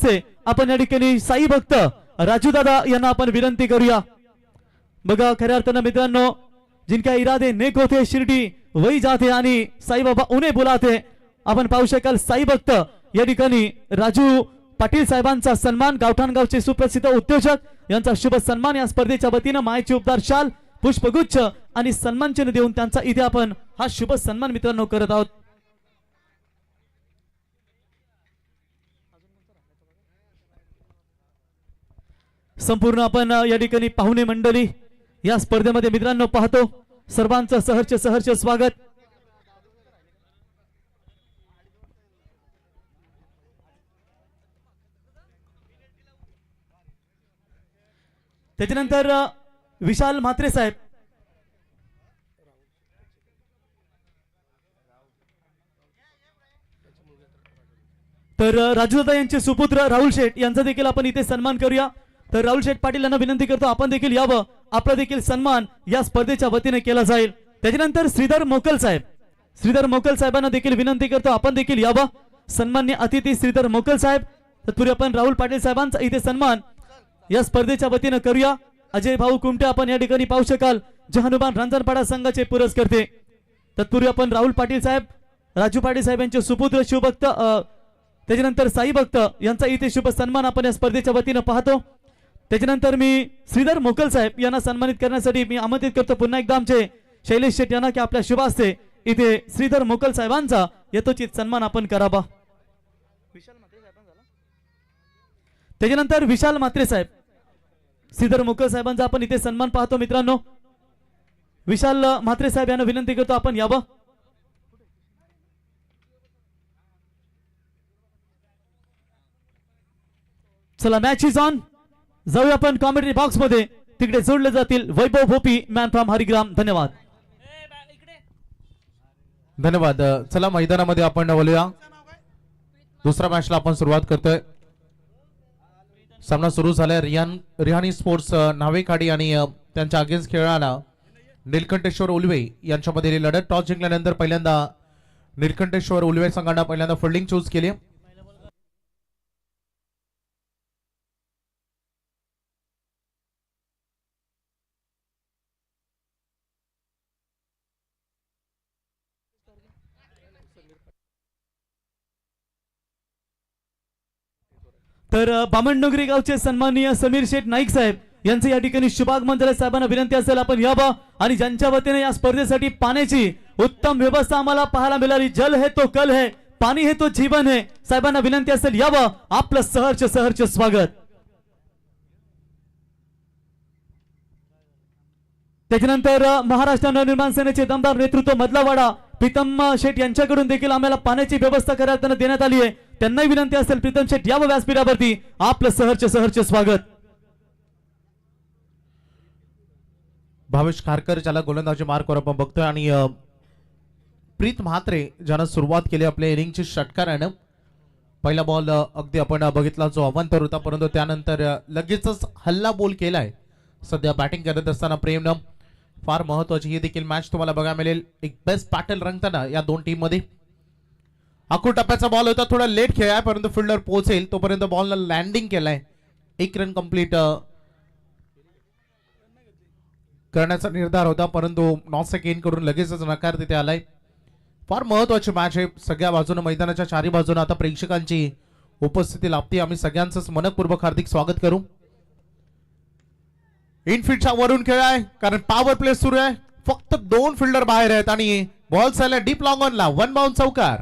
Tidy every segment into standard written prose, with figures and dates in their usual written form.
गावचे आपण या ठिकाणी साई भक्त राजू दादा यांना आपण विनंती करूया। बघा खऱ्या अर्थानं मित्रांनो, जिनका इरादे नेक होते शिर्डी वही जाते आणि साई बाबा उन्हें बुलाते। आपण पाहू शकाल साई भक्त या ठिकाणी राजू पाटील साहेबांचा सन्मान, गावठाण गावचे सुप्रसिद्ध उद्योजक यांचा शुभ सन्मान या स्पर्धेच्या वतीनं मायेची उपदार शाल, पुष्पगुच्छ आणि सन्मान चिन्ह देऊन त्यांचा इथे आपण हा शुभ सन्मान मित्रांनो करत आहोत। संपूर्ण आपण या ठिकाणी पाहुणे मंडळी या स्पर्धेमध्ये मित्रांनो पाहतो, सर्वांचं सहर्ष सहर्ष स्वागत। त्याच्यानंतर विशाल म्हात्रे साहेब, तर राजूदादा यांचे सुपुत्र राहुल शेठ यांचा देखील आपण इथे सन्मान करूया। तर राहुल शेठ पाटील यांना विनंती करतो आपण देखील यावं, आपला देखील सन्मान या स्पर्धेच्या वतीने केला जाईल। त्याच्यानंतर श्रीधर मोकल साहेब, श्रीधर मोकल साहेबांना देखील विनंती करतो आपण देखील यावं। सन्माननीय अतिथी श्रीधर मोकल साहेब, तत्पूर्वी आपण राहुल पाटील साहेबांचा इथे सन्मान या स्पर्धेच्या वतीने करूया। अजय भाऊ कुमटे आपण या ठिकाणी पाहू शकाल, जहानुबान रांजणपाडा संघाचे पुरस्कर्ते। तत्पूर्वी आपण राहुल पाटील साहेब, राजू पाटील साहेब यांचे सुपुत्र शिवभक्त त्याच्यानंतर साई भक्त यांचा इथे शुभ सन्मान आपण या स्पर्धेच्या वतीने पाहतो। त्याच्यानंतर मी श्रीधर मोकल साहेब यांना सन्मानित करण्यासाठी मी आमंत्रित करतो पुन्हा एकदा आमचे शैलेश शेठ यांना की आपल्या शुभ हस्ते इथे श्रीधर मोकल साहेबांचा यथोचित सन्मान आपण करावा। त्याच्यानंतर विशाल म्हात्रे साहेब, श्रीधर मोकल साहेबांचा आपण इथे सन्मान पाहतो मित्रांनो। विशाल म्हात्रे साहेब यांना विनंती करतो आपण यावं। चला मॅच इज ऑन, जाऊया आपण कॉमेंट्री बॉक्स मध्ये, तिकडे जोडले जातील वैभव भोपी मॅन फ्रॉम हरिग्राम। धन्यवाद धन्यवाद। चला मैदानामध्ये आपण बोलूया, दुसऱ्या मॅचला आपण सुरुवात करतोय। सामना सुरू झालाय रिहानी स्पोर्ट्स नावेखाडी आणि त्यांच्या अगेन्स्ट खेळणारा नीलकंठेश्वर उलवे यांच्यामध्ये लढत। टॉस जिंकल्यानंतर पहिल्यांदा नीलकंठेश्वर उलवे संघाने पहिल्यांदा फिल्डिंग चूज केली। तर बामणडोंगरी गावचे सन्माननीय समीर शेठ नाईक साहेब यांचे या ठिकाणी शुभागमन झाले। साहेबांना विनंती असेल आपण यावं आणि ज्यांच्या वतीने या स्पर्धेसाठी पाण्याची उत्तम व्यवस्था आम्हाला पाहायला मिळाली, जल है तो कल है, पाणी है तो जीवन है, साहेबांना विनंती असेल यावं, आपलं सहर्ष सहर्ष स्वागत। त्याच्यानंतर महाराष्ट्र नवनिर्माण सेनेचे दमदार नेतृत्व मधलावाडा प्रीतम शेठ यांच्याकडून देखील आम्हाला पाण्याची व्यवस्था करायला देण्यात आली आहे, त्यांनाही विनंती असेल प्रीतम शेठ यावं व्यासपीठावरती, आपलं सहर्ष सहर्ष स्वागत। भावेश खारकर ज्याला गोलंदाजी मार्कवर आपण बघतोय आणि प्रीत म्हात्रे ज्यानं सुरुवात केली आपल्या इनिंगची षटकारानं। पहिला बॉल अगदी आपण बघितला जो अवंतर होता, परंतु त्यानंतर लगेचच हल्ला बॉल केलाय। सध्या बॅटिंग करत असताना प्रेमनं फार महत्वाची ही देखील मॅच तुम्हाला बघायला मिळेल, एक बेस्ट बॅटल रंगताना या दोन टीम मध्ये। आखू टप्प्याचा बॉल होता, थोडा लेट खेळाय परंतु फिल्डर पोहोचेल तोपर्यंत बॉलला लँडिंग केलाय। एक रन कंप्लीट करण्याचा निर्धार होता, परंतु नॉट सेकंड करून लगेचच नकार तिथे आलाय। फार महत्वाची मॅच आहे, सगळ्या बाजूने मैदानाच्या चारी बाजूने आता प्रेक्षकांची उपस्थिती लाभते। आम्ही सगळ्यांचं मनपूर्वक हार्दिक स्वागत करू। इनफिल्डच्या वरून खेळ आहे कारण पॉवर प्ले सुरू आहे, फक्त दोन फिल्डर बाहेर आहेत आणि बॉल चालला डीप लॉंग ऑनला, वन बाउंड चौकार।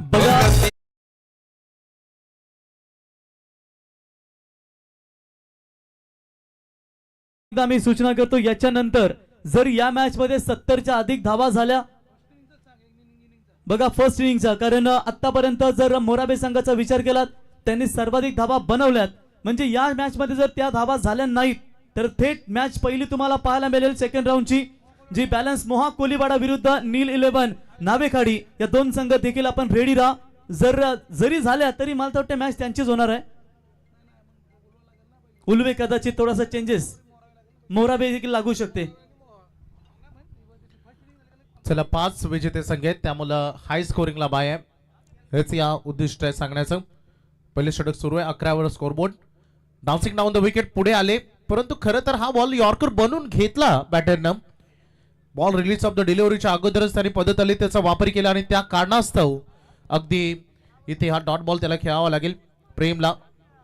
मी सूचना करतो याच्यानंतर जर या मॅच मध्ये 70च्या अधिक धावा झाल्या, बघा फर्स्ट इनिंगचा, कारण आतापर्यंत जर मोराबे संघाचा विचार केला त्यांनी सर्वाधिक धावा बनवल्यात, म्हणजे या मॅच मध्ये जर त्या धावा झाल्या नाहीत तर थेट मॅच पहिली तुम्हाला पाहायला मिळेल सेकंड राऊंडची, जी बॅलन्स मोहा कोलीवाडा विरुद्ध नील 11 नावेखाडी या दोन संघ देखील आपण रेडी राहा। जरी झाल्या तरी मला तर वाटतं मॅच त्यांचीच होणार आहे। उलवे कदाचित थोडासा चेंजेस मोराबे देखील लागू शकते। चला 5 विजेते संघ आहेत, त्यामुळे हाय स्कोरिंगला बाय आहे, हेच या उद्दिष्ट आहे सांगण्याचं। पहिले षटक सुरू आहे 11 वर scoreboard. Dancing down the wicket पुढे आले, परंतु खरं तर हा बॉल यॉर्कर बनून घेतला बॅटरनं. बॉल रिलीज ऑफ द डिलिव्हरीच्या अगोदरच त्यांनी पद्धत आली त्याचा वापर केला आणि त्या कारणास्तव अगदी इथे हा डॉट बॉल त्याला खेळावा लागेल. प्रेमला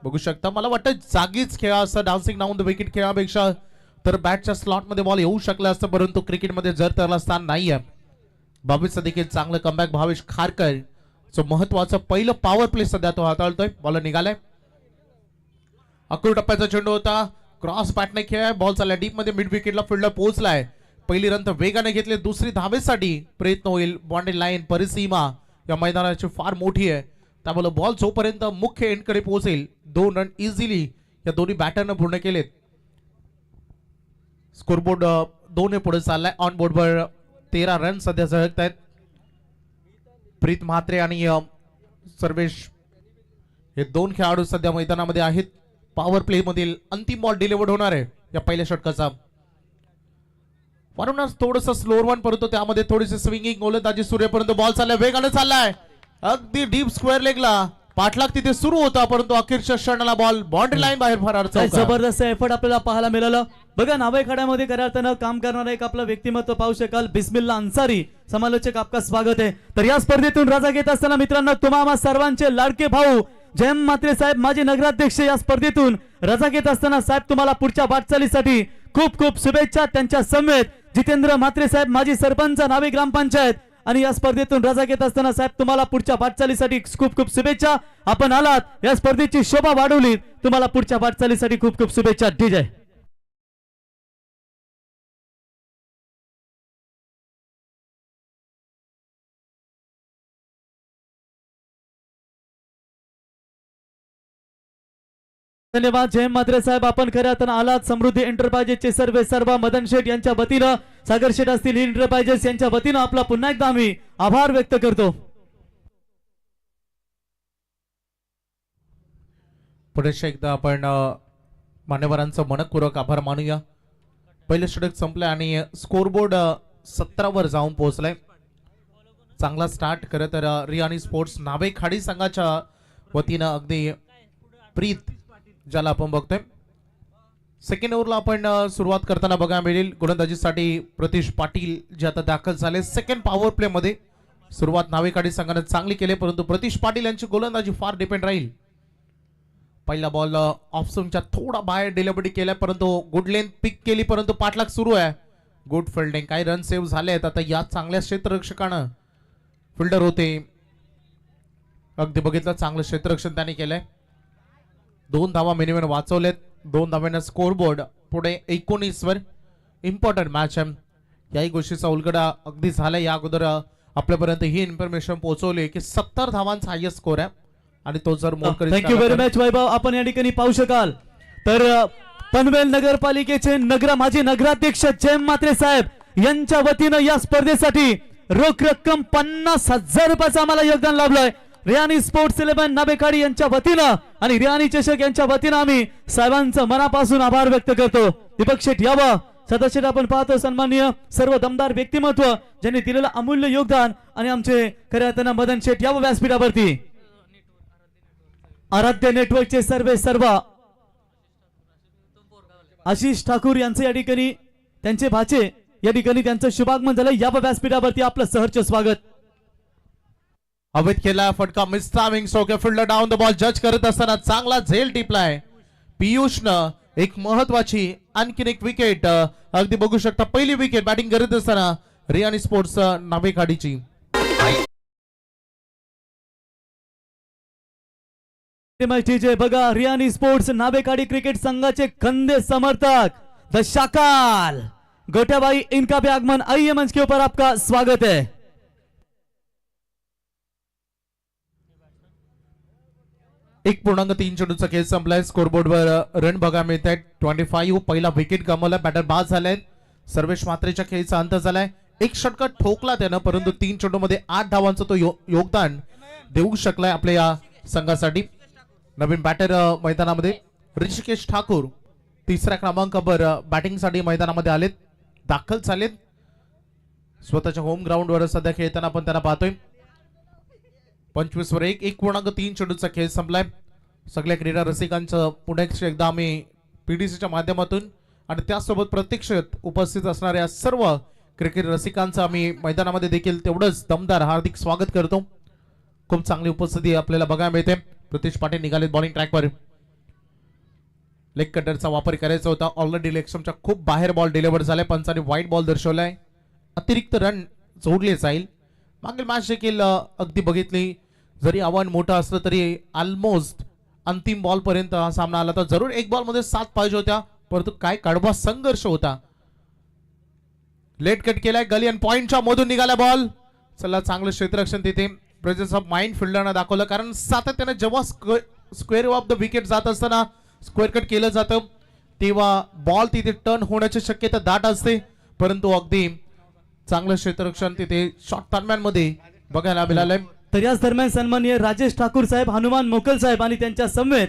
बघू शकता, मला वाटतं जागीच खेळा असं डान्सिंग डाऊन द विकेट खेळापेक्षा तर बॅटच्या स्लॉट मध्ये बॉल येऊ शकला असतं, परंतु क्रिकेटमध्ये जर त्याला स्थान नाहीये. बावीसचं देखील चांगलं कमबॅक भावेश खारकर महत्वाचं पहिलं पॉवर प्ले सध्या तो हाताळतोय. बॉल निघालाय, अकरू टप्प्याचा चेंडू होता, क्रॉस बॅटने खेळाय, बॉल चालला डीप मध्ये मिड विकेटला फील्डर पोहोचलाय. पहिली रन तर वेगाने घेतले, दुसरी धावेसाठी प्रयत्न होईल. बाउंड्री लाईन परिसीमा या मैदानाची फार मोठी आहे, त्यामुळे बॉल जोपर्यंत मुख्य एंडकडे पोहोचेल 2 रन इझिली या दोन्ही बॅटरनं पूर्ण केलेत. स्कोरबोर्ड 2 ने पुढे चाललाय. ऑन बोर्डवर 13 रन सध्या झळकत आहेत. प्रीत म्हात्रे आणि सर्वेश हे 2 खेळाडू सध्या मैदानामध्ये आहेत. पॉवर प्ले मधील अंतिम बॉल डिलिव्हर्ड होणार आहे या पहिल्या षटकाचा. वारंवार थोडस स्लोअर वन, परंतु त्यामध्ये थोडीशी स्विंगिंग गोलंदाजी सूर्यपर्यंत बॉल चाललाय, वेगाने चाललाय अगदी डीप स्क्वेअर लेगला. पाठलाग तिथे सुरू होता, परंतु अखेरच्या क्षणाला बॉल बाउंड्री लाईन बाहेर फरार. जबरदस्त एफर्ट आपल्याला पाहायला मिळालं. बघा नावे खड्यामध्ये खऱ्या अर्थानं काम करणारा एक आपलं व्यक्तिमत्व पाहू शकाल. बिस्मिल्ला अन्सारी समालोचक आपका स्वागत आहे. तर या स्पर्धेतून रजा घेत असताना मित्रांनो तुम्हा सर्वांचे लाडके भाऊ जयंत म्हात्रे साहेब माजी नगराध्यक्ष या स्पर्धेतून रजा घेत असताना साहेब तुम्हाला पुढच्या वाटचालीसाठी खूप खूप शुभेच्छा. त्यांच्या समेत जितेंद्र म्हात्रे साहेब माजी सरपंच नावे ग्रामपंचायत आणि या स्पर्धेतून रजा घेत असताना साहेब तुम्हाला पुढच्या वाटचालीसाठी खूप खूप शुभेच्छा. आपण आलात, या स्पर्धेची शोभा वाढवली, तुम्हाला पुढच्या वाटचालीसाठी खूप खूप शुभेच्छा. डीजे धन्यवाद जयंत म्हात्रे साहेब. आपण खऱ्या अर्थानं आलात. समृद्धी एंटरप्राइजेसचे सर्व मदन शेठ यांच्या वतीनं, सागर शेठ असतील एंटरप्राइजेस यांच्या वतीनं आपला पुन्हा एकदा आम्ही आभार व्यक्त करतो. पुढे एकदा आपण मान्यवरांचं मनपूर्वक आभार मानूया. पहिले षटक संपले आणि स्कोरबोर्ड 17 वर जाऊन पोहोचलाय. चांगला स्टार्ट खरं तर रियानी स्पोर्ट्स नावे खाडी संघाच्या वतीनं अगदी प्रीत ज्याला आपण बघतोय. सेकंड ओव्हरला आपण सुरुवात करताना बघायला मिळेल गोलंदाजीसाठी प्रतीश पाटील जे आता दाखल झाले. सेकंड पॉवर प्ले मध्ये सुरुवात नावेकाडी संघाने चांगली केली, परंतु प्रतीश पाटील यांची गोलंदाजी फार डिपेंड राहील. पहिला बॉल ऑफ स्विंगच्या थोडा बाहेर डिलिव्हरी केलाय, परंतु गुड लेंथ पिक केली, परंतु पाठलाग सुरू आहे. गुड फिल्डिंग, काही रन सेव्ह झाले आहेत. आता या चांगल्या क्षेत्ररक्षकानं फिल्डर होते, अगदी बघितलं चांगलं क्षेत्ररक्षण त्यांनी केलंय. 2 धावा मिनिमम वाचवलेत. 2 धाव्यानं स्कोरबोर्ड पुढे 19 वर. इम्पॉर्टंट मॅच आहे, याही गोष्टीचा उलगडा अगदी झालाय. या अगोदर आपल्यापर्यंत ही इन्फॉर्मेशन पोहोचवली की 70 धावांचा हायस्ट स्कोर आहे आणि तो जर थँक्यू व्हेरी मच वैभव. आपण या ठिकाणी पाहू शकाल तर पनवेल नगरपालिकेचे माजी नगराध्यक्ष जयंत म्हात्रे साहेब यांच्या वतीनं या स्पर्धेसाठी रोख रक्कम 50,000 रुपयाचं आम्हाला योगदान लाभलंय. रियानी स्पोर्ट्स 11 नाबेकाडी यांच्या वतीनं आणि रियानी चषक यांच्या वतीनं आम्ही साहेबांचं मनापासून आभार व्यक्त करतो. दीपक शेठ यावं सदस्य आपण पाहतो, सन्माननीय सर्व दमदार व्यक्तिमत्व ज्यांनी दिलेलं अमूल्य योगदान, आणि आमचे खऱ्या अर्थानं मदन शेठ यावं व्यासपीठावरती. आराध्य नेटवर्कचे सर्व आशिष ठाकूर यांचे या ठिकाणी त्यांचे भाचे या ठिकाणी त्यांचं शुभागमन झालं. या व्यासपीठावरती आपलं सहर्ष स्वागत. अवैध केला फटका, मिस टायमिंग, सोके फिल्डर डाऊन द बॉल जज करत असताना चांगला झेल टिपलाय पियुषनं. एक महत्वाची आणखीन एक विकेट अगदी बघू शकता. पहिली विकेट बॅटिंग करत असताना रियानी स्पोर्ट्स नावेखाडीची. बघा रियानी स्पोर्ट्स नावेखाडी क्रिकेट संघाचे खंदे समर्थक द शाकाल गोट्याबाई, इनका भी आगमन. आइए मंच के ऊपर, आपका स्वागत है. 1.3 चेंडूचा खेळ संपलाय. स्कोरबोर्डवर रन बघा मिळत आहेत 25. पहिला विकेट गमावला, बॅटर बाद झालाय. सर्वेश म्हात्रेच्या खेळीचा अंत झालाय. एक षटका ठोकला त्यानं, परंतु 3 चेंडूमध्ये 8 धावांचं तो योगदान देऊ शकलाय आपल्या या संघासाठी. नवीन बॅटर मैदानामध्ये ऋषिकेश ठाकूर 3ऱ्या क्रमांकावर बॅटिंगसाठी मैदानामध्ये आलेत, दाखल झालेत. स्वतःच्या होम ग्राउंडवर सध्या खेळताना आपण त्यांना पाहतोय. 25 वर 1.3 चेंडूचा खेळ संपलाय. सगळ्या क्रीडा रसिकांचं पुन्हा एकदा आम्ही पीडीसीच्या माध्यमातून आणि त्यासोबत प्रत्यक्षात उपस्थित असणाऱ्या सर्व क्रिकेट रसिकांचं आम्ही मैदानामध्ये देखील तेवढंच दमदार हार्दिक स्वागत करतो. खूप चांगली उपस्थिती आपल्याला बघायला मिळते. प्रतीश पाटील निघालेत बॉलिंग ट्रॅकवर. लेग कटरचा वापर करायचा होता. ऑलरेडी लेगस्टम्पच्या खूप बाहेर बॉल डिलिव्हर झालाय. पंचाने व्हाईट बॉल दर्शवलाय. अतिरिक्त रन जोडले जाईल. मागील मॅच देखील अगदी बघितली, जरी आव्हान मोठं असलं तरी ऑलमोस्ट अंतिम बॉल पर्यंत हा सामना आला. तर जरूर एक बॉल मध्ये 7 पाहिजे होत्या, परंतु काय कडवा संघर्ष होता. लेट कट केलाय. गली आणि पॉइंटच्या मधून निघाला बॉल. चला, चांगलं क्षेत्ररक्षण तिथे प्रेझेन्स ऑफ माइंड फिल्डरनं दाखवलं, कारण सातत्याने जेव्हा स्क्वेअर ऑफ द विकेट जात असताना स्क्वेअर कट केलं जातं तेव्हा बॉल तिथे टर्न होण्याची शक्यता दाट असते, परंतु अगदी चांगलं क्षेत्ररक्षण तिथे शॉर्ट दरम्यान मध्ये बघायला मिळालंय. तर याच दरम्यान सन्माननीय राजेश ठाकूर साहेब, हनुमान मोकल साहेब आणि त्यांच्या समवेत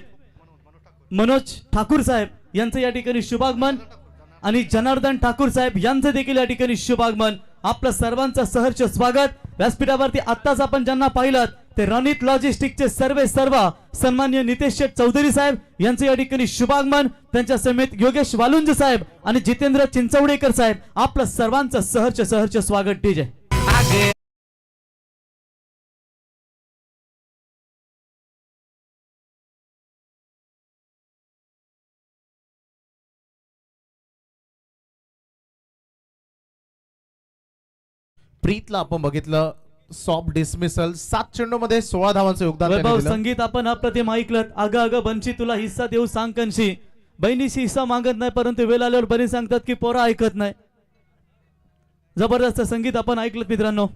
मनोज ठाकूर साहेब यांचं या ठिकाणी शुभागमन आणि जनार्दन ठाकूर साहेब यांचं देखील या ठिकाणी शुभागमन. आपलं सर्वांचं सहर्ष स्वागत. व्यासपीठावरती आत्ताच आपण ज्यांना पाहिलं ते रणित लॉजिस्टिकचे सर्व सन्माननीय नितेश शेठ चौधरी साहेब यांचं या ठिकाणी शुभागमन. त्यांच्या समेत योगेश वालुंज साहेब आणि जितेंद्र चिंचवडेकर साहेब, आपलं सर्वांचं सहर्ष स्वागत. डीजे प्रीतला आपण बघितलं सॉफ्ट डिसमिसल. 7 चेंडूमध्ये 16 धावांचं योगदान वैभव त्यांनी दिलं. संगीत आपण अप्रतिम ऐकलं. अग बनशी तुला हिस्सा देऊ सांग कनशी. बहिणीशी हिस्सा मागत नाही, परंतु वेळ आल्यावर बरी सांगतात की पोरा ऐकत नाही. जबरदस्त संगीत आपण ऐकलं मित्रांनो.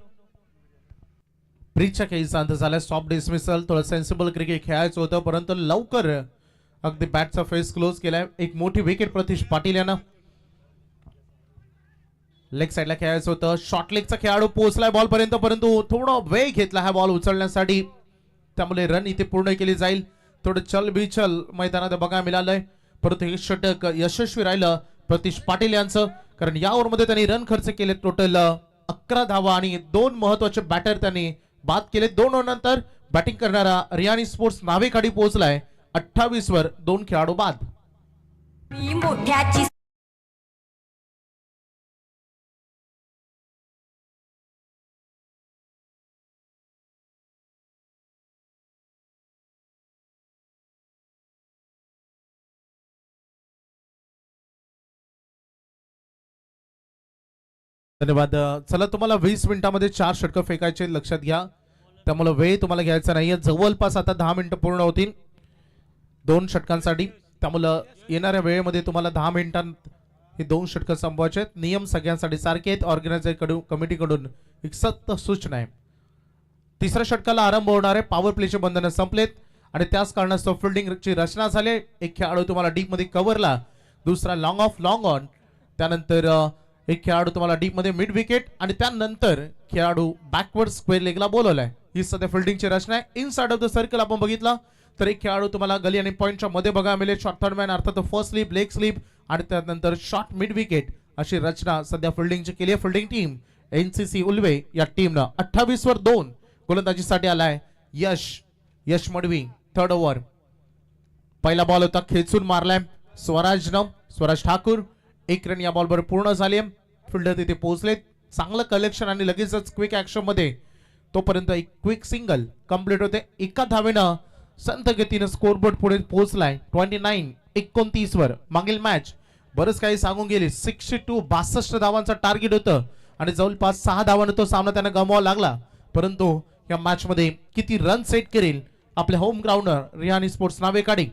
प्रीतच्या काही शांत झाल्या. सॉफ्ट डिसमिसल, थोडं सेन्सिबल क्रिकेट खेळायचं होतं, परंतु लवकर अगदी बॅटचा फेस क्लोज केलाय. एक मोठी विकेट प्रतीश पाटील यांना. लेग साइडला खेळायचं होतं. शॉर्ट लेगचा खेळाडू पोहोचलाय बॉल पर्यंत, परंतु थोडा वेळ घेतला हा बॉल उचलण्यासाठी, त्यामुळे रन इथे पूर्ण केली जाईल. थोडं चल बिचल मैदानात बघायला मिळालंय, परंतु हे षटक यशस्वी राहिलं प्रतीश पाटील यांचं, कारण या ओव्हरमध्ये त्यांनी रन खर्च केले टोटल 11 धावा आणि 2 महत्वाचे बॅटर त्यांनी बाद केले. 2 ओव्हर नंतर बॅटिंग करणारा रियानी स्पोर्ट्स नावेखाडी पोहोचलाय 28 वर 2 खेळाडू बाद. धन्यवाद. चला, तुम्हाला 20 मिनिटांमध्ये 4 षटकं फेकायचे लक्षात घ्या, त्यामुळे वेळ तुम्हाला घ्यायचा नाहीये. जवळपास आता 10 मिनिटं पूर्ण होतील 2 षटकांसाठी, त्यामुळे येणाऱ्या वेळेमध्ये तुम्हाला 10 मिनिटांत हे 2 षटकं संपवायचे आहेत. नियम सगळ्यांसाठी सारखे आहेत. ऑर्गनायझर कडून कमिटीकडून एक सक्त सूचना आहे. तिसऱ्या षटकाला आरंभ होणार आहे. पॉवर प्लेचे बंधनं संपलेत आणि त्याच कारणास्तव फिल्डिंगची रचना झाली. एक खेळाडू तुम्हाला डीप मध्ये कव्हरला, दुसरा लॉंग ऑफ लॉंग ऑन, त्यानंतर एक खेळाडू तुम्हाला डीप मध्ये मिड विकेट आणि त्यानंतर खेळाडू बॅकवर्ड स्क्वेअर लेगला बोलवलाय. ही सध्या फिल्डिंगची रचना आहे. इनसाइड ऑफ द सर्कल आपण बघितला तर एक खेळाडू तुम्हाला गली आणि पॉइंटच्या मध्ये बघायला मिळेल. शॉर्ट थर्ड मॅन अर्थात फर्स्ट स्लीप, लेग स्लीप आणि त्यानंतर शॉर्ट मिड विकेट अशी रचना सध्या फिल्डिंगची केली आहे. फिल्डिंग टीम एनसीसी उल्वे या टीमनं 28 वर 2 गोलंदाजीसाठी आलाय यश मडवी. थर्ड ओव्हर, पहिला बॉल होता खेचून मारलाय स्वराज ठाकूर. 1 रन या बॉलवर पूर्ण झाले. फिल्डर तिथे पोहोचलेत. चांगलं कलेक्शन आणि लगेचच क्विक ऍक्शन मध्ये तोपर्यंत एक क्विक सिंगल कंप्लीट होते. एका धावेनं संत गतीनं स्कोरबोर्ड पुढे पोहोचलाय 29-29 वर. मागील मॅच बरंच काही सांगून गेली. 62 धावांचा टार्गेट होतं आणि जवळपास 6 धावांना तो सामना त्यांना गमवावा लागला, परंतु या मॅच मध्ये किती रन सेट करेल आपल्या होम ग्राउंडर रियानी स्पोर्ट्स नावेकाडी.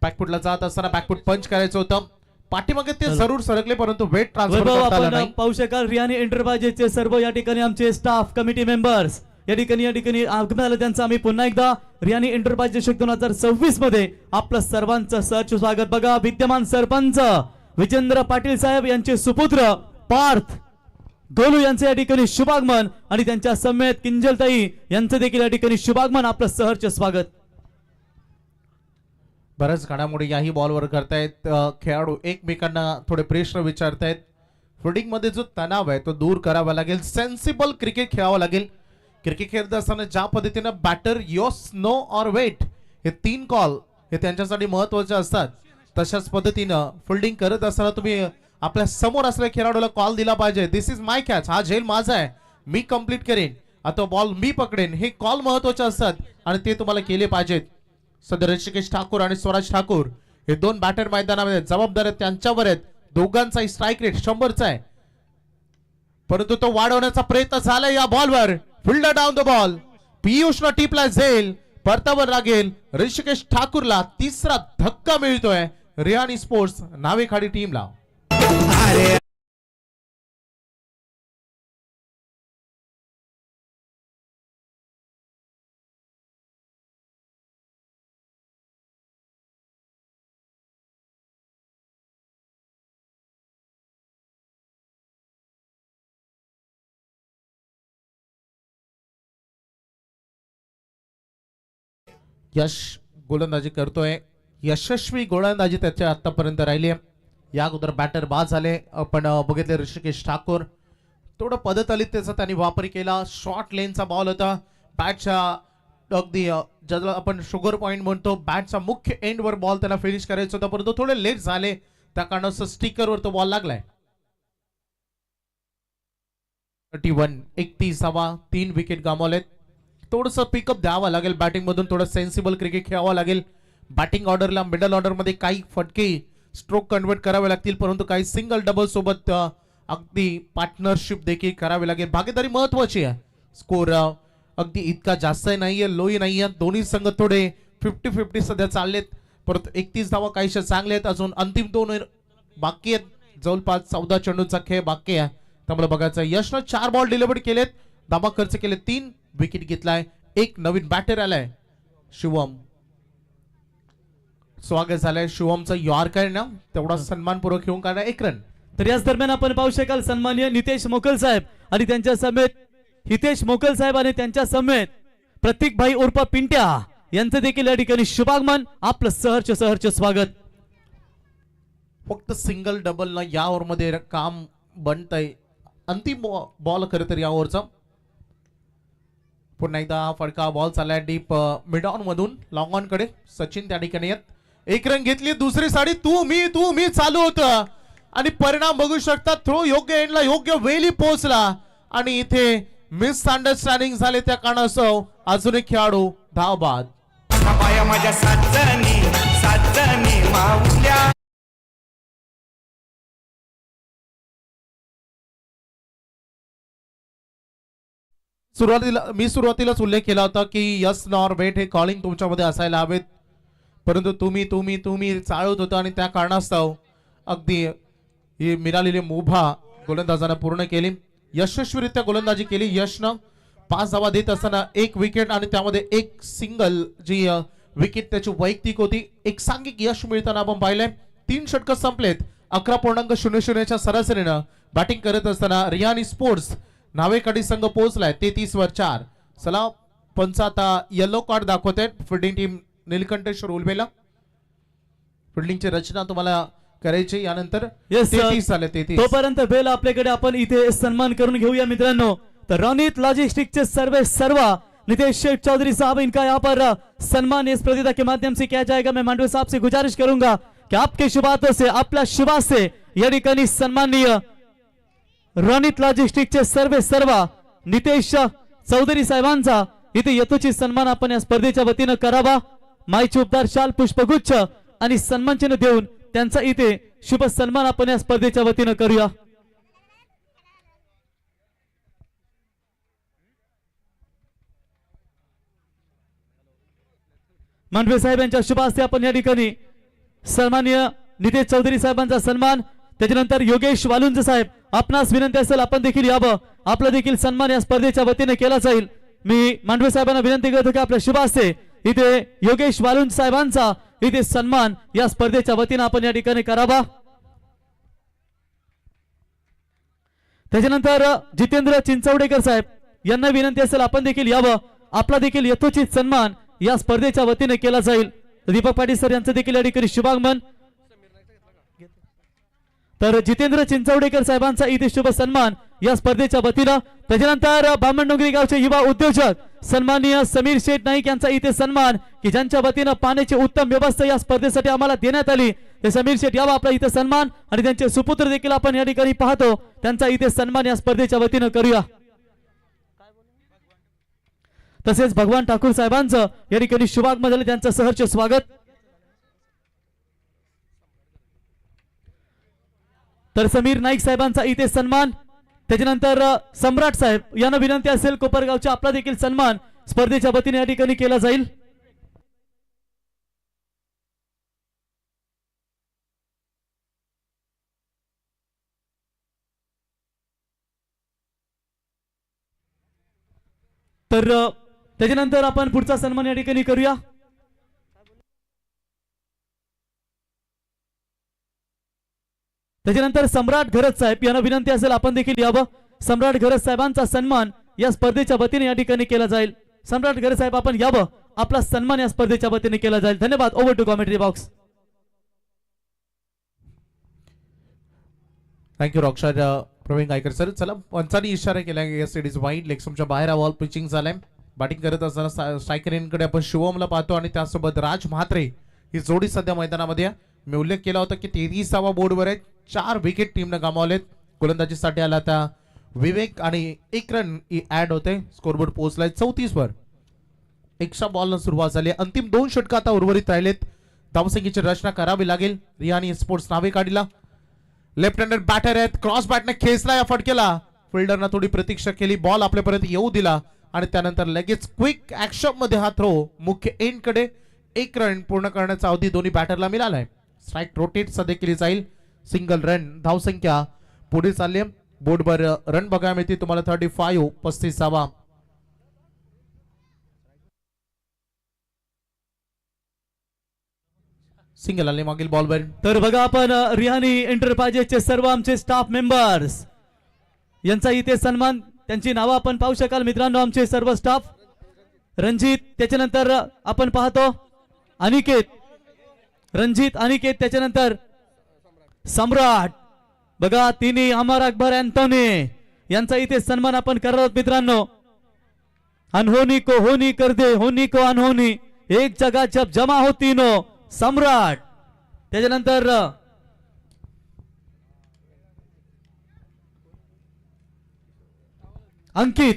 बॅकफुटला जात असताना बॅकफुट पंच करायचं होतं. पाठीमागे ते जरूर सरकले, परंतु वेट ट्रान्सफर करता आला नाही. पाहू शकाल रियानी एंटरप्राइजेसचे सर्व या ठिकाणी आमचे स्टाफ कमिटी मेंबर्स या ठिकाणी आगमन त्यांचं आम्ही पुन्हा एकदा रियानी एंटरप्राइजेस 2026 मध्ये आपलं सर्वांचं सहर्ष स्वागत. बघा, विद्यमान सरपंच विजेंद्र पाटील साहेब यांचे सुपुत्र पार्थ गोलू यांचे या ठिकाणी शुभागमन आणि त्यांच्या समेत किंजलताई यांचं देखील या ठिकाणी शुभागमन. आपलं सहर्ष स्वागत. बऱ्याच घडामोडी याही बॉलवर करतायत. खेळाडू एकमेकांना थोडे प्रश्न विचारतायत. फिल्डिंग मध्ये जो तणाव आहे तो दूर करावा लागेल. सेन्सिबल क्रिकेट खेळावं लागेल. क्रिकेट खेळत असताना ज्या पद्धतीनं बॅटर योस नो ऑर वेट हे 3 कॉल हे त्यांच्यासाठी महत्वाचे असतात, तशाच पद्धतीनं फिल्डिंग करत असताना तुम्ही आपल्या समोर असलेल्या खेळाडूला कॉल दिला पाहिजे. दिस इज माय कॅच, हा झेल माझा आहे, मी कंप्लीट करेन, आता बॉल मी पकडेन. हे कॉल महत्वाचे असतात आणि ते तुम्हाला केले पाहिजेत. सध्या ऋषिकेश ठाकूर आणि स्वराज ठाकूर हे 2 बॅटर मैदानामध्ये जबाबदार आहेत, त्यांच्यावर आहेत. दोघांचा स्ट्राईक रेट 100चा आहे, परंतु तो वाढवण्याचा प्रयत्न झाला या बॉलवर. फिल्डर डाऊन द बॉल, पियुषला टिपला झेल, परतावर लागेल ऋषिकेश ठाकूरला. तिसरा धक्का मिळतोय रियानी स्पोर्ट्स नावेखाडी टीमला. यश गोलंदाजी करतोय, यशस्वी गोलंदाजी त्याच्या आतापर्यंत राहिली आहे. या अगोदर बॅटर बाद झाले. आपण बघितले ऋषिकेश ठाकूर थोडं पद्धतलीतेचा त्यांनी वापर केला. शॉर्ट लेनचा बॉल होता, बॅटच्या अगदी ज्याला आपण शुगर पॉइंट म्हणतो, बॅटचा मुख्य एंडवर बॉल त्याला फिनिश करायचा होता, परंतु थोडे लेट झाले, त्या कारणास्तव स्टिकरवर तो बॉल लागलाय. 31 3 विकेट गमावलेत. थोडस पिकअप द्यावं लागेल बॅटिंग मधून, थोडं सेन्सिबल क्रिकेट खेळावं लागेल. बॅटिंग ऑर्डरला मिडल ऑर्डर मध्ये काही फटके स्ट्रोक कन्वर्ट करावे लागतील, परंतु काही सिंगल डबल सोबत अगदी पार्टनरशिप देखील करावी लागेल. भागीदारी महत्वाची आहे. स्कोर अगदी इतका जास्त नाहीये, लोही नाहीये. दोन्ही संघ थोडे 50-50 सध्या चाललेत, परंतु 31 धावा काहीशा चांगले आहेत. अजून अंतिम 2 बाकी आहेत. जवळपास 14 चेंडूचा खेळ बाकी आहे, त्यामुळे बघायचं. यशनं 4 बॉल डिलिव्हर केलेत, धावा खर्च केले, 3 विकेट घेतलाय. एक नवीन बॅटर आलाय शिवम. स्वागत झालंय शिवमचं यॉर्कर ना, तेवढा सन्मानपूर्वक घेऊन काढला 1 रन. तर याच दरम्यान आपण पाहू शकाल सन्माननीय नितेश मोकल साहेब आणि त्यांच्या समेत हितेश मोकल साहेब आणि त्यांच्या समेत प्रतीक भाई उर्फ पिंट्या यांचं देखील या ठिकाणी शुभागमन, आपलं सहर्ष स्वागत. फक्त सिंगल डबल न या ओव्हर मध्ये काम बनतंय. अंतिम बॉल खरं तर या ओव्हरचा. पुन्हा एकदा फडका बॉल चाललाय डीप मिड ऑन मधून लॉंग ऑन कडे. सचिन त्या ठिकाणी येत 1 रन घेतली. दुसरी साडी तू मी चालू होतं आणि परिणाम बघू शकता. थ्रो योग्य एंडला योग्य वेळी पोहोचला आणि इथे मिस अंडरस्टँडिंग झाले, त्या कारणास्तव अजून एक खेळाडू धाव बाद. माझ्या साजनी माऊल्या. सुरुवातीलाच उल्लेख केला होता की यस नॉर वेट हे कॉलिंग तुमच्यामध्ये असायला हवेत, परंतु तुम्ही चाळत होता आणि त्या कारणास्तव अगदी ही मिळालेली मुभा गोलंदाजांना पूर्ण केली. यशस्वीरित्या गोलंदाजी केली यशनं. 5 धावा देत असताना 1 विकेट आणि त्यामध्ये 1 सिंगल जी विकेट त्याची वैयक्तिक होती. एक सांघिक यश मिळताना आपण पाहिलंय. 3 षटक संपलेत. 11.00च्या सरासरीनं बॅटिंग करत असताना रियानी स्पोर्ट्स नावेखाडी संघ पोहोचलाय 33 वर 4. चला पंच आता येलो कार्ड दाखवते फिल्डिंग टीम नीलकंठेश्वर उलमेला. फिल्डिंगची रचना तुम्हाला करायची यानंतर. 33 झाले 33. तोपर्यंत बेल आपल्याकडे आपण इथे सन्मान करून घेऊया मित्रांनो. तर रौनीत लॉजिस्टिक के सर्व नितेश शेख चौधरी साहब, इनका यहाँ पर सम्मान इस प्रतियोगिता के माध्यम से किया जाएगा. मैं मांडवे साहब से गुजारिश करूंगा कि आपके शुभ हाथों से, आपल्या शुभास से या ठिकाणी सन्माननीय रौनीत लॉजिस्टिकचे सर्व नितेश चौधरी साहेबांचा इथे यथोचित सन्मान आपण या स्पर्धेच्या वतीनं करावा. माईची उपदार शाल पुष्पगुच्छ आणि सन्मान चिन्ह देऊन त्यांचा इथे शुभ सन्मान आपण या स्पर्धेच्या वतीनं करूया. मांडवे साहेब यांच्या शुभ हस्ते आपण या ठिकाणी सन्माननीय नितेश चौधरी साहेबांचा सन्मान. त्याच्यानंतर योगेश वालुंज साहेब, आपणास विनंती असेल आपण देखील यावं, आपला देखील सन्मान या स्पर्धेच्या वतीने केला जाईल. मी मांडवे साहेबांना विनंती करतो की आपल्या शुभ हस्ते इथे योगेश वालुंज साहेबांचा इथे सन्मान या स्पर्धेच्या वतीने आपण या ठिकाणी करावा. त्याच्यानंतर जितेंद्र चिंचवडेकर साहेब यांना विनंती असेल आपण देखील यावं, आपला देखील यथोचित सन्मान या स्पर्धेच्या वतीने केला जाईल. दीपक पाटील सर यांचं देखील या ठिकाणी शुभागमन. तर जितेंद्र चिंचवडेकर साहेबांचा इथे शुभ सन्मान या स्पर्धेच्या वतीनं. त्याच्यानंतर बामणडोंगरी गावचे युवा उद्योजक सन्माननीय समीर शेठ नाईक यांचा इथे सन्मान की ज्यांच्या वतीनं पाण्याची उत्तम व्यवस्था या स्पर्धेसाठी आम्हाला देण्यात आली. ते समीर शेठ यावा आपला इथे सन्मान आणि त्यांचे सुपुत्र देखील आपण या ठिकाणी पाहतो त्यांचा इथे सन्मान या स्पर्धेच्या वतीनं करूया. तसेच भगवान ठाकूर साहेबांचं या ठिकाणी शुभागमन झाले त्यांचं सहर्ष स्वागत. तर समीर नाईक साहेबांचा इथे सन्मान. त्याच्यानंतर सम्राट साहेब यांना विनंती असेल कोपरगावच्या आपला देखील सन्मान स्पर्धेच्या वतीने या ठिकाणी केला जाईल. तर त्याच्यानंतर आपण पुढचा सन्मान या ठिकाणी करूया. त्याच्यानंतर सम्राट घरत साहेब यांना विनंती असेल आपण देखील यावं. सम्राट घरत साहेबांचा सन्मान या स्पर्धेच्या वतीने या ठिकाणी केला जाईल. सम्राट घरत साहेब आपण यावं आपला सन्मान या स्पर्धेच्या वतीने केला जाईल. धन्यवाद. Over to commentary box. Thank you rockstar Pravin Gaikar sir. चला पंचानी इशारा केला येस इट इज वाईड लेगसमच्या बाहेर बॉल पिचिंग झालाय. बॅटिंग करत असताना स्ट्रायकर इनकडे आपण शिवमला पाहतो आणि त्यासोबत राज म्हात्रे ही जोडी सध्या मैदानामध्ये. मी उल्लेख केला होता की 23वा बोर्डवर आहे. 4 विकेट टीमनं गमावलेत. गोलंदाजीसाठी आला आता विवेक आणि 1 रन ऍड होते. स्कोरबोर्ड पोहोचलाय 34 वर. एक्स्ट्रा बॉलनं सुरुवात झाली. अंतिम 2 षटकं आता उर्वरित राहिलेत. धावसंख्येची रचना करावी लागेल. रियानी स्पोर्ट्स नावे काढीला. लेफ्ट हँडेड बॅटर आहेत. क्रॉस बॅटने खेचला या फटकेला. फिल्डरनं थोडी प्रतीक्षा केली. बॉल आपल्यापर्यंत येऊ दिला आणि त्यानंतर लगेच क्विक ऍक्शन मध्ये हा थ्रो मुख्य एंड कडे. 1 रन पूर्ण करण्याचा अवधी दोन्ही बॅटरला मिळालाय. स्ट्राईक रोटेट सध्या केली जाईल. Single run. धावसंख्या पुढे चालली. बोर्डवर रन बघायला मिळते तुम्हाला 35 35वा. सिंगल आले मागील बॉलवर. तर बघा आपण रिहानी एंटरप्राइजेसचे सर्व आमचे स्टाफ मेंबर्स यांचा इथे सन्मान. त्यांची नावं आपण पाहू शकाल मित्रांनो. आमचे सर्व स्टाफ. रणजित त्याच्यानंतर आपण पाहतो अनिकेत. रणजित अनिकेत त्याच्यानंतर सम्राट. बघा तिन्ही अमर अकबर अँटोनी यांचा इथे सन्मान आपण करत आहोत मित्रांनो. अनहोनी को होनी कर दे होनी को अनहोनी एक जगह जब जमा हो तीनों. सम्राट. त्याच्यानंतर अंकित.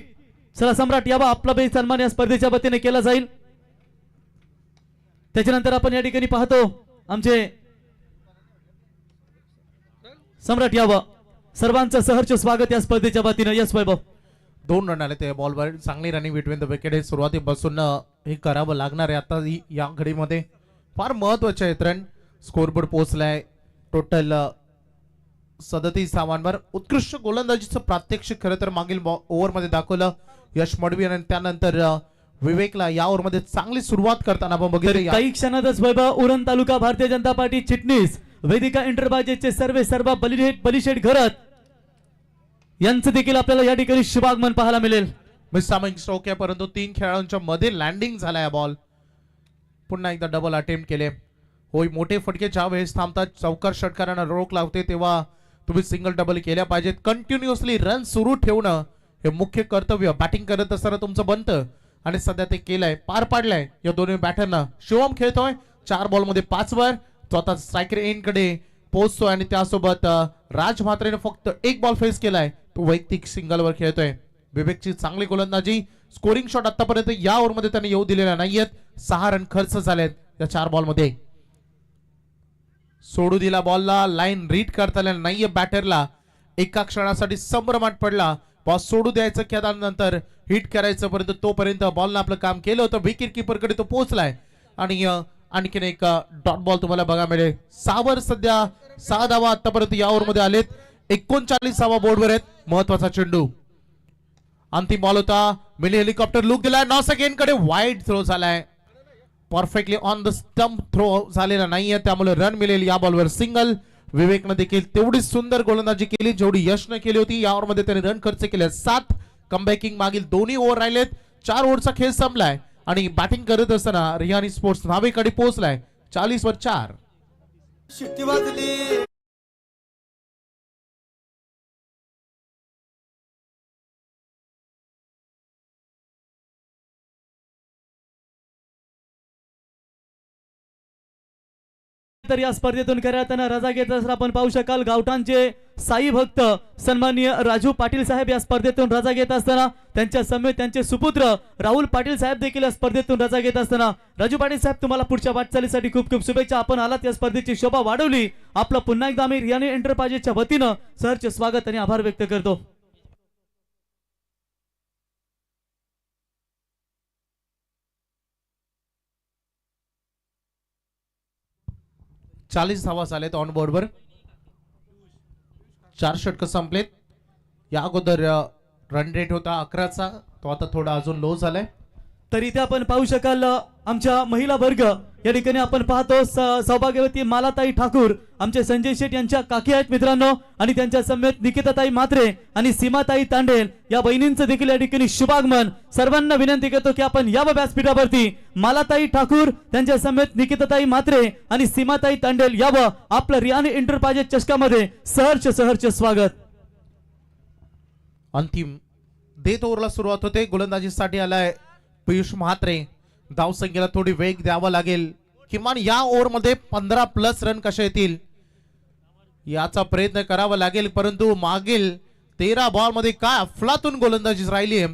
चला सम्राट यावा आपला बे सन्मान या स्पर्धेच्या वतीने केला जाईल. त्याच्यानंतर आपण या ठिकाणी पाहतो आमचे सम्राट यावं. सर्वांचं सहर्ष स्वागत या स्पर्धेच्या वतीने. यस वैभव. 2 रन आले त्या बॉलवर. चांगली रनिंग बिटवीन द विकेट. हे सुरुवातीपासून हे करावं लागणार आहे आता या घडीमध्ये. फार महत्वाचे आहेत रन. स्कोरबोर्ड पोहोचलाय टोटल 37 धावांवर. उत्कृष्ट गोलंदाजीचं प्रात्यक्षिक खरं तर मागील ओव्हरमध्ये दाखवलं यश मडवी आणि त्यानंतर विवेकला या ओव्हरमध्ये चांगली सुरुवात करताना आपण बघितलं. काही क्षणातच वैभव उरण तालुका भारतीय जनता पार्टी चिटणीस वेदिका एंटरप्राइजेसचे सर्व बलिशेठ घरत यांचं देखील आपल्याला या ठिकाणी शुभागमन पाहायला मिळेल. मिससामिंग स्ट्रोक आहे परंतु 3 खेळाडूंच्या मध्ये लँडिंग झालाय बॉल. पुन्हा एकदा डबल अटेम्प्ट केले. होय मोठे फटके ज्या वेळेस थांबतात चौकार षटकारांना रोख लागते तेव्हा तुम्ही सिंगल डबल केल्या पाहिजेत. कंटिन्युअसली रन सुरू ठेवणं हे मुख्य कर्तव्य बॅटिंग करत असताना तुमचं बनतं आणि सध्या ते केलंय पार पाडलंय या दोन्ही बॅटरना. शिवम खेळतोय 4 बॉलमध्ये 5 वर. तो आता स्ट्रायकर एंड कडे पोहोचतोय आणि त्यासोबत राज म्हात्रेने फक्त 1 बॉल फेस केलाय. तो वैयक्तिक सिंगल वर खेळतोय. विवेकची चांगली गोलंदाजी. स्कोरिंग शॉट आतापर्यंत या ओव्हरमध्ये त्यांनी येऊ दिलेला नाहीयेत. 6 रन खर्च झालेत या 4 बॉलमध्ये. सोडू दिला बॉलला. लाईन रीड करता आल्या नाहीये बॅटरला. एका क्षणासाठी संभ्रमात पडला. बॉल सोडू द्यायचं की नंतर हिट करायचं परंतु तोपर्यंत बॉलनं आपलं काम केलं होतं. विकेट किपर कडे तो पोहोचलाय आणि आणखीन एक डॉट बॉल तुम्हाला बघा मिळेल. 6 वर सध्या 6 धावा आतापर्यंत या ओव्हरमध्ये आलेत. 39वा बोर्डवर आहेत. महत्वाचा चेंडू. अंतिम बॉल होता. मिनी हेलिकॉप्टर लुक दिलाय. नॉस अगेन कडे वाईड थ्रो झालाय. Perfectly on the stump throw झालेला नाहीये त्यामुळे रन मिळेल या बॉलवर. सिंगल. विवेकनं देखील तेवढी सुंदर गोलंदाजी केली जेवढी यशनं केली होती. या ओव्हरमध्ये त्याने रन खर्च केले 7. कमबॅकिंग मागील दोन्ही ओव्हर राहिलेत. 4 ओव्हरचा खेळ संपलाय आणि बॅटिंग करत असताना रियानी स्पोर्ट्स नावेकडे पोहोचलाय 40 वर 4. तर या स्पर्धेतून करताना रजा घेत असताना आपण पाहू शकाल गावठाणचे साई भक्त सन्माननीय राजू पाटील साहेब या स्पर्धेतून रजा घेत असताना त्यांच्या समेत त्यांचे सुपुत्र राहुल पाटील साहेब देखील या स्पर्धेतून रजा घेत असताना राजू पाटील साहेब तुम्हाला पुढच्या वाटचालीसाठी खूप खूप शुभेच्छा. आपण आलात या स्पर्धेची शोभा वाढवली. आपलं पुन्हा एकदा आम्ही रियानी एंटरप्राइजेसच्या वतीनं सहर्ष स्वागत आणि आभार व्यक्त करतो. चाळीस धावा झालेत ऑन बोर्डवर. 4 षटक संपलेत. या अगोदर रन रेट होता 11चा, तो आता थोडा अजून लो झालाय. तर इथे आपण पाहू शकाल आमच्या महिला वर्ग या ठिकाणी आपण पाहतो सौभाग्यवती मालाताई ठाकूर आमचे संजय शेठ यांच्या काकी आहेत मित्रांनो, आणि त्यांच्या समेत निकिताताई म्हात्रे आणि सीमाताई तांडेल या बहिणींचं देखील या ठिकाणी शुभागमन. सर्वांना विनंती करतो की आपण या व्यासपीठावरती मालाताई ठाकूर त्यांच्या समेत निकिताताई म्हात्रे आणि सीमाताई तांडेल यावं. आपलं रियानी एंटरप्राइजेस चषकामध्ये सहर्ष सहर्ष स्वागत. अंतिम देत ओव्हरला सुरुवात होते. गोलंदाजीसाठी आलाय पियुष म्हात्रे. धावसंख्येला थोडी वेग द्यावा लागेल. किमान या ओव्हरमध्ये 15+ रन कसे येतील याचा प्रयत्न करावा लागेल, परंतु मागील 13 बॉल मध्ये काय अफलातून गोलंदाजी राहिली आहे.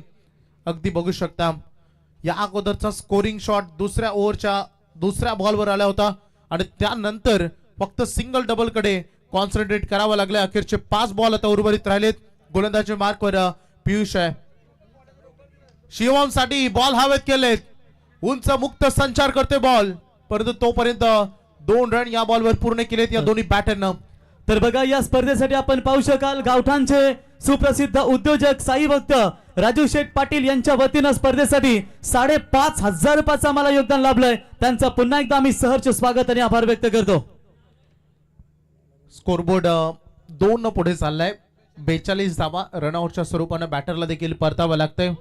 अगदी बघू शकता या अगोदरचा स्कोरिंग शॉट दुसऱ्या ओव्हरच्या दुसऱ्या बॉलवर आला होता आणि त्यानंतर फक्त सिंगल डबल कडे कॉन्सन्ट्रेट करावं लागलं. अखेरचे 5 बॉल आता उर्वरित राहिलेत. गोलंदाजी मार्कवर पियुष आहे. शिवम साठी बॉल हवेत केलेत. उंच मुक्त संचार करते बॉल, परंतु तोपर्यंत 2 रन या बॉलवर पूर्ण केलेत या दोन्ही बॅटरनं. तर बघा या स्पर्धेसाठी आपण पाहू शकाल गावठाणचे सुप्रसिद्ध उद्योजक साई भक्त राजू शेठ पाटील यांच्या वतीनं स्पर्धेसाठी 5,500 रुपयाचं आम्हाला योगदान लाभलंय. त्यांचं पुन्हा एकदा आम्ही सहर्ष स्वागत आणि आभार व्यक्त करतो. स्कोरबोर्ड 2 न पुढे चाललाय. 42 धावा रनआउटच्या स्वरूपानं बॅटरला देखील परतावं लागतंय.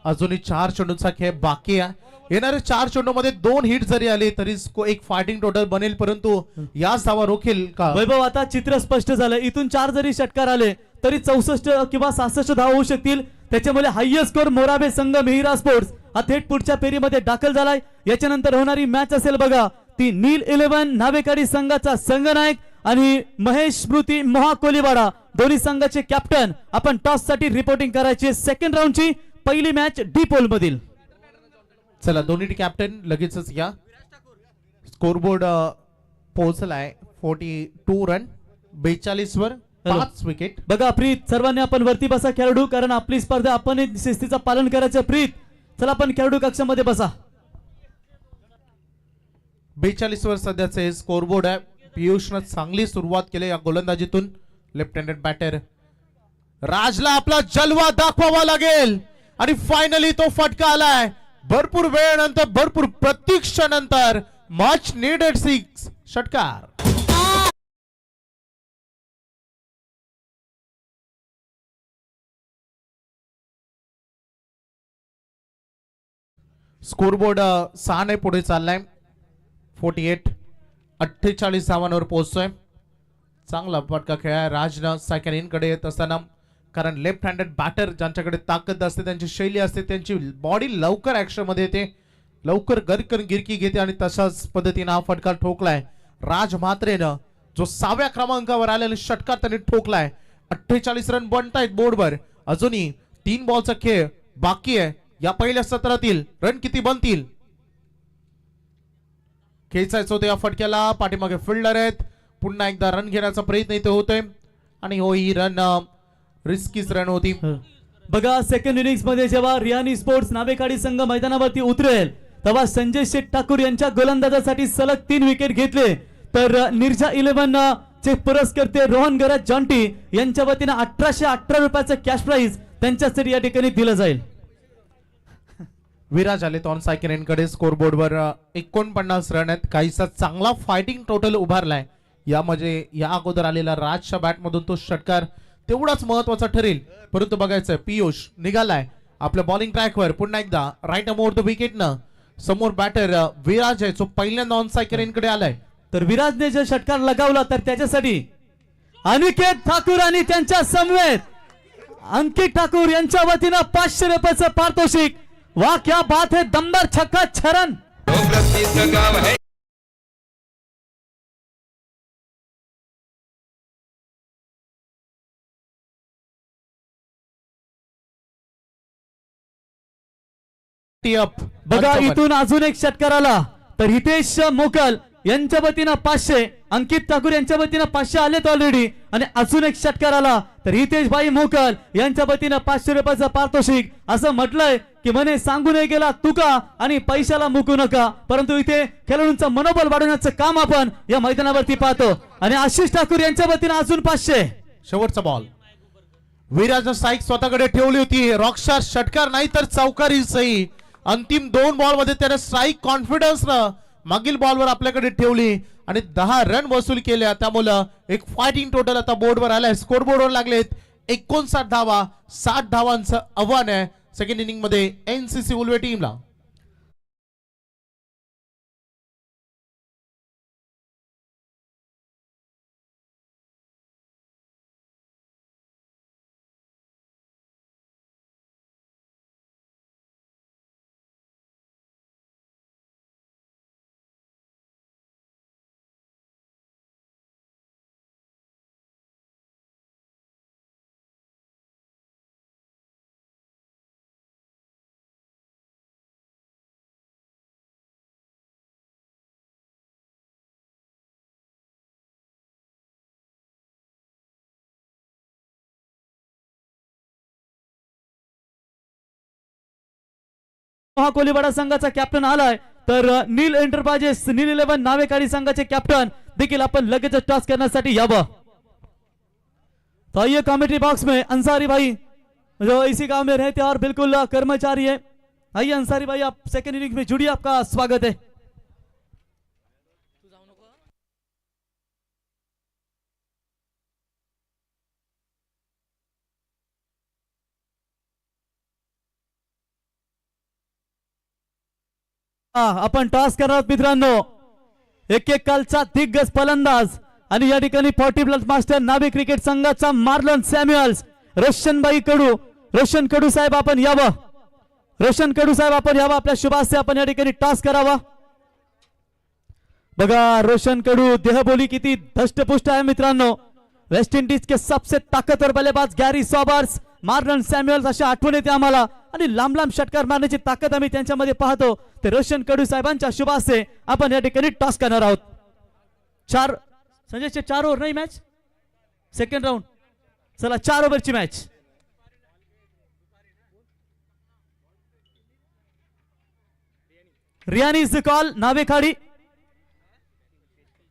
अजूनही 4 चेंडूंचा खेळ बाकी आहे. येणाऱ्या 4 चेंडूमध्ये 2 हिट जरी आले तरी एक फायटिंग टोटल बनेल, परंतु याच धावा रोखेल का? वैभव आता चित्र स्पष्ट झालं. इथून 4 जरी षटकार आले तरी 64 किंवा 66 धावा होऊ शकतील. त्याच्यामुळे हायएस्ट स्कोर मोराबे संघ मिहिरा स्पोर्ट्स हा थेट पुढच्या फेरीमध्ये दाखल झालाय. याच्यानंतर होणारी मॅच असेल बघा ती नील 11 नावेकाडी संघाचा संघनायक आणि महेश स्मृती महाकोलीवाडा दोन्ही संघाचे कॅप्टन. आपण टॉस साठी रिपोर्टिंग करायची. सेकंड राऊंडची पहिली मॅच डी पोल मधील. चला दोन्ही कॅप्टन लगेचच या. स्कोरबोर्ड पोहोचलाय 42 रन 42 वर 5 विकेट. बघा प्रीत सर्वांनी आपण वरती बसा खेळाडू, कारण आपली स्पर्धा आपण शिस्तीचं पालन करायचं. प्रीत चला आपण खेळाडू कक्षामध्ये बसा. 42 वर सध्याचे स्कोरबोर्ड आहे. पियुषनं चांगली सुरुवात केली या गोलंदाजीतून. लेफ्ट हँडेड बॅटर राजला आपला जलवा दाखवावा लागेल आणि फायनली तो फटका आलाय. भरपूर वेळानंतर भरपूर प्रतीक्षेनंतर मच नीडेड 6 षटकार. स्कोरबोर्ड 6 ने पुढे चाललाय. 48 धावांवर पोहोचतोय. चांगला फटका खेळाय राजनं सेकंड इन कडे येत असताना, कारण लेफ्ट हँडेड बॅटर ज्यांच्याकडे ताकद असते, त्यांची शैली असते, त्यांची बॉडी लवकर ऍक्शन मध्ये येते, लवकर गरकन गिरकी घेते आणि तशाच पद्धतीने हा फटका ठोकलाय राज म्हात्रेनं, जो 6व्या क्रमांकावर आलेला षटकार त्यांनी ठोकलाय. 48 रन बनतायत बोर्डवर. अजूनही 3 बॉलचा खेळ बाकी आहे. या पहिल्या सत्रातील रन किती बनतील खेचायचं होतं या फटक्याला. पाठीमागे फिल्डर आहेत. पुन्हा एकदा रन घेण्याचा प्रयत्न इथे होतोय आणि हो ही रन रिस्कीच रन होती. बघा सेकंड इनिंग्स मध्ये जेव्हा रियानी स्पोर्ट्स नावेकाडी संघ मैदानावरती उतरेल तेव्हा संजय शेठ ठाकूर यांच्या गोलंदाजासाठी सलग 3 विकेट घेतले. तर निर्जा 11 चे पुरस्कर्ते रोहन गरज जॉन्टी यांच्या वतीने 1818 रुपयाचं कॅश प्राइज त्यांच्यासाठी या ठिकाणी दिलं जाईल. विराज आले ऑन सायकल एनकडे. स्कोरबोर्डवर 49 रन आहेत. काहीसा चांगला फायटिंग टोटल उभारलाय. यामध्ये या अगोदर आलेला राजच्या बॅटमधून तो षटकार तेवढाच महत्वाचा ठरेल, परंतु बघायचं पियुष निघालाय आपल्या बॉलिंग ट्रॅकवर. पुन्हा एकदा राईट अमोर द विकेटनं समोर बॅटर विराज आहे, जो पहिल्यांदा ऑन सायकल एनकडे आलाय. तर विराजने जे षटकार लगावला तर त्याच्यासाठी अनिकेत ठाकूर आणि त्यांच्या समवेत अंकित ठाकूर यांच्या वतीनं 500 रुपयाचं पारितोषिक. वाह क्या बात है, दमदार छक्का छरण. 50 अप. बघा इथून अजून एक षटकार आला तर हितेश मोकल यांच्या वतीनं 500, अंकित ठाकूर यांच्या वतीनं 500 आलेत ऑलरेडी आणि अजून एक षटकार आला तर हितेश भाई मोकल यांच्या वतीनं 500 रुपयाचं पारितोषिक. असं म्हटलंय की म्हणे सांगू नाही गेला तुका आणि पैशाला मुकू नका, परंतु इथे खेळाडूंचं मनोबल वाढवण्याचं काम आपण या मैदानावरती पाहतो. आणि आशिष ठाकूर यांच्या वतीनं अजून 500. शेवटचा बॉल विराज स्ट्राईक स्वतःकडे ठेवली होती. रॉकस्टार षटकार नाही तर चौकारी सही. अंतिम 2 बॉल मध्ये त्याने स्ट्राईक कॉन्फिडन्स मागील बॉलवर आपल्याकडे ठेवली आणि 10 रन वसूल केल्या. त्यामुळे एक फायटिंग टोटल आता बोर्डवर आलाय. स्कोर बोर्डवर लागलेत 59 धावा. 60 धावांचं आव्हान आहे सेकंड इनिंग मध्ये एनसीसी उलवे टीमला. कोलीवाडा संघाचा कॅप्टन आलाय तर नील एंटरप्राइजेस नील 11 नावेकाडी संघाचे कॅप्टन देखील आपण लगेच टॉस करण्यासाठी यावं. तो आइए कमेटी बॉक्स में अंसारी भाई जो इसी गांव में रहते और बिल्कुल कर्मचारी है. आइए अंसारी भाई आप सेकेंड इनिंग में जुड़िए, आपका स्वागत है. आपण टॉस करणार मित्रांनो. एक कालचा दिग्गज फलंदाज आणि या ठिकाणी 40 प्लस मास्टर नावे क्रिकेट संघाचा मार्लन सॅम्युअल्स रोशन कडू साहेब आपण यावं. रोशन कडू साहेब आपण यावं. आपल्या शुभास्ते आपण या ठिकाणी टॉस करावा. बघा रोशन कडू देहबोली किती धष्टपुष्ट आहे मित्रांनो. वेस्ट इंडिज के सबसे ताकतवर बल्लेबाज गॅरी सॉबर्स, मार्लन सॅम्युअल्स अशा आठवण येते आम्हाला आणि लांब लांब षटकार मारण्याची ताकद आम्ही त्यांच्यामध्ये पाहतो. ते रोशन कडू साहेबांच्या शुभास्ते आपण या ठिकाणी टॉस करणार आहोत. 4 संजयचे 4 ओव्हर नाही मॅच, सेकंड राऊंड. चला 4 ओव्हरची मॅच. रियानी is the call. Navekhadi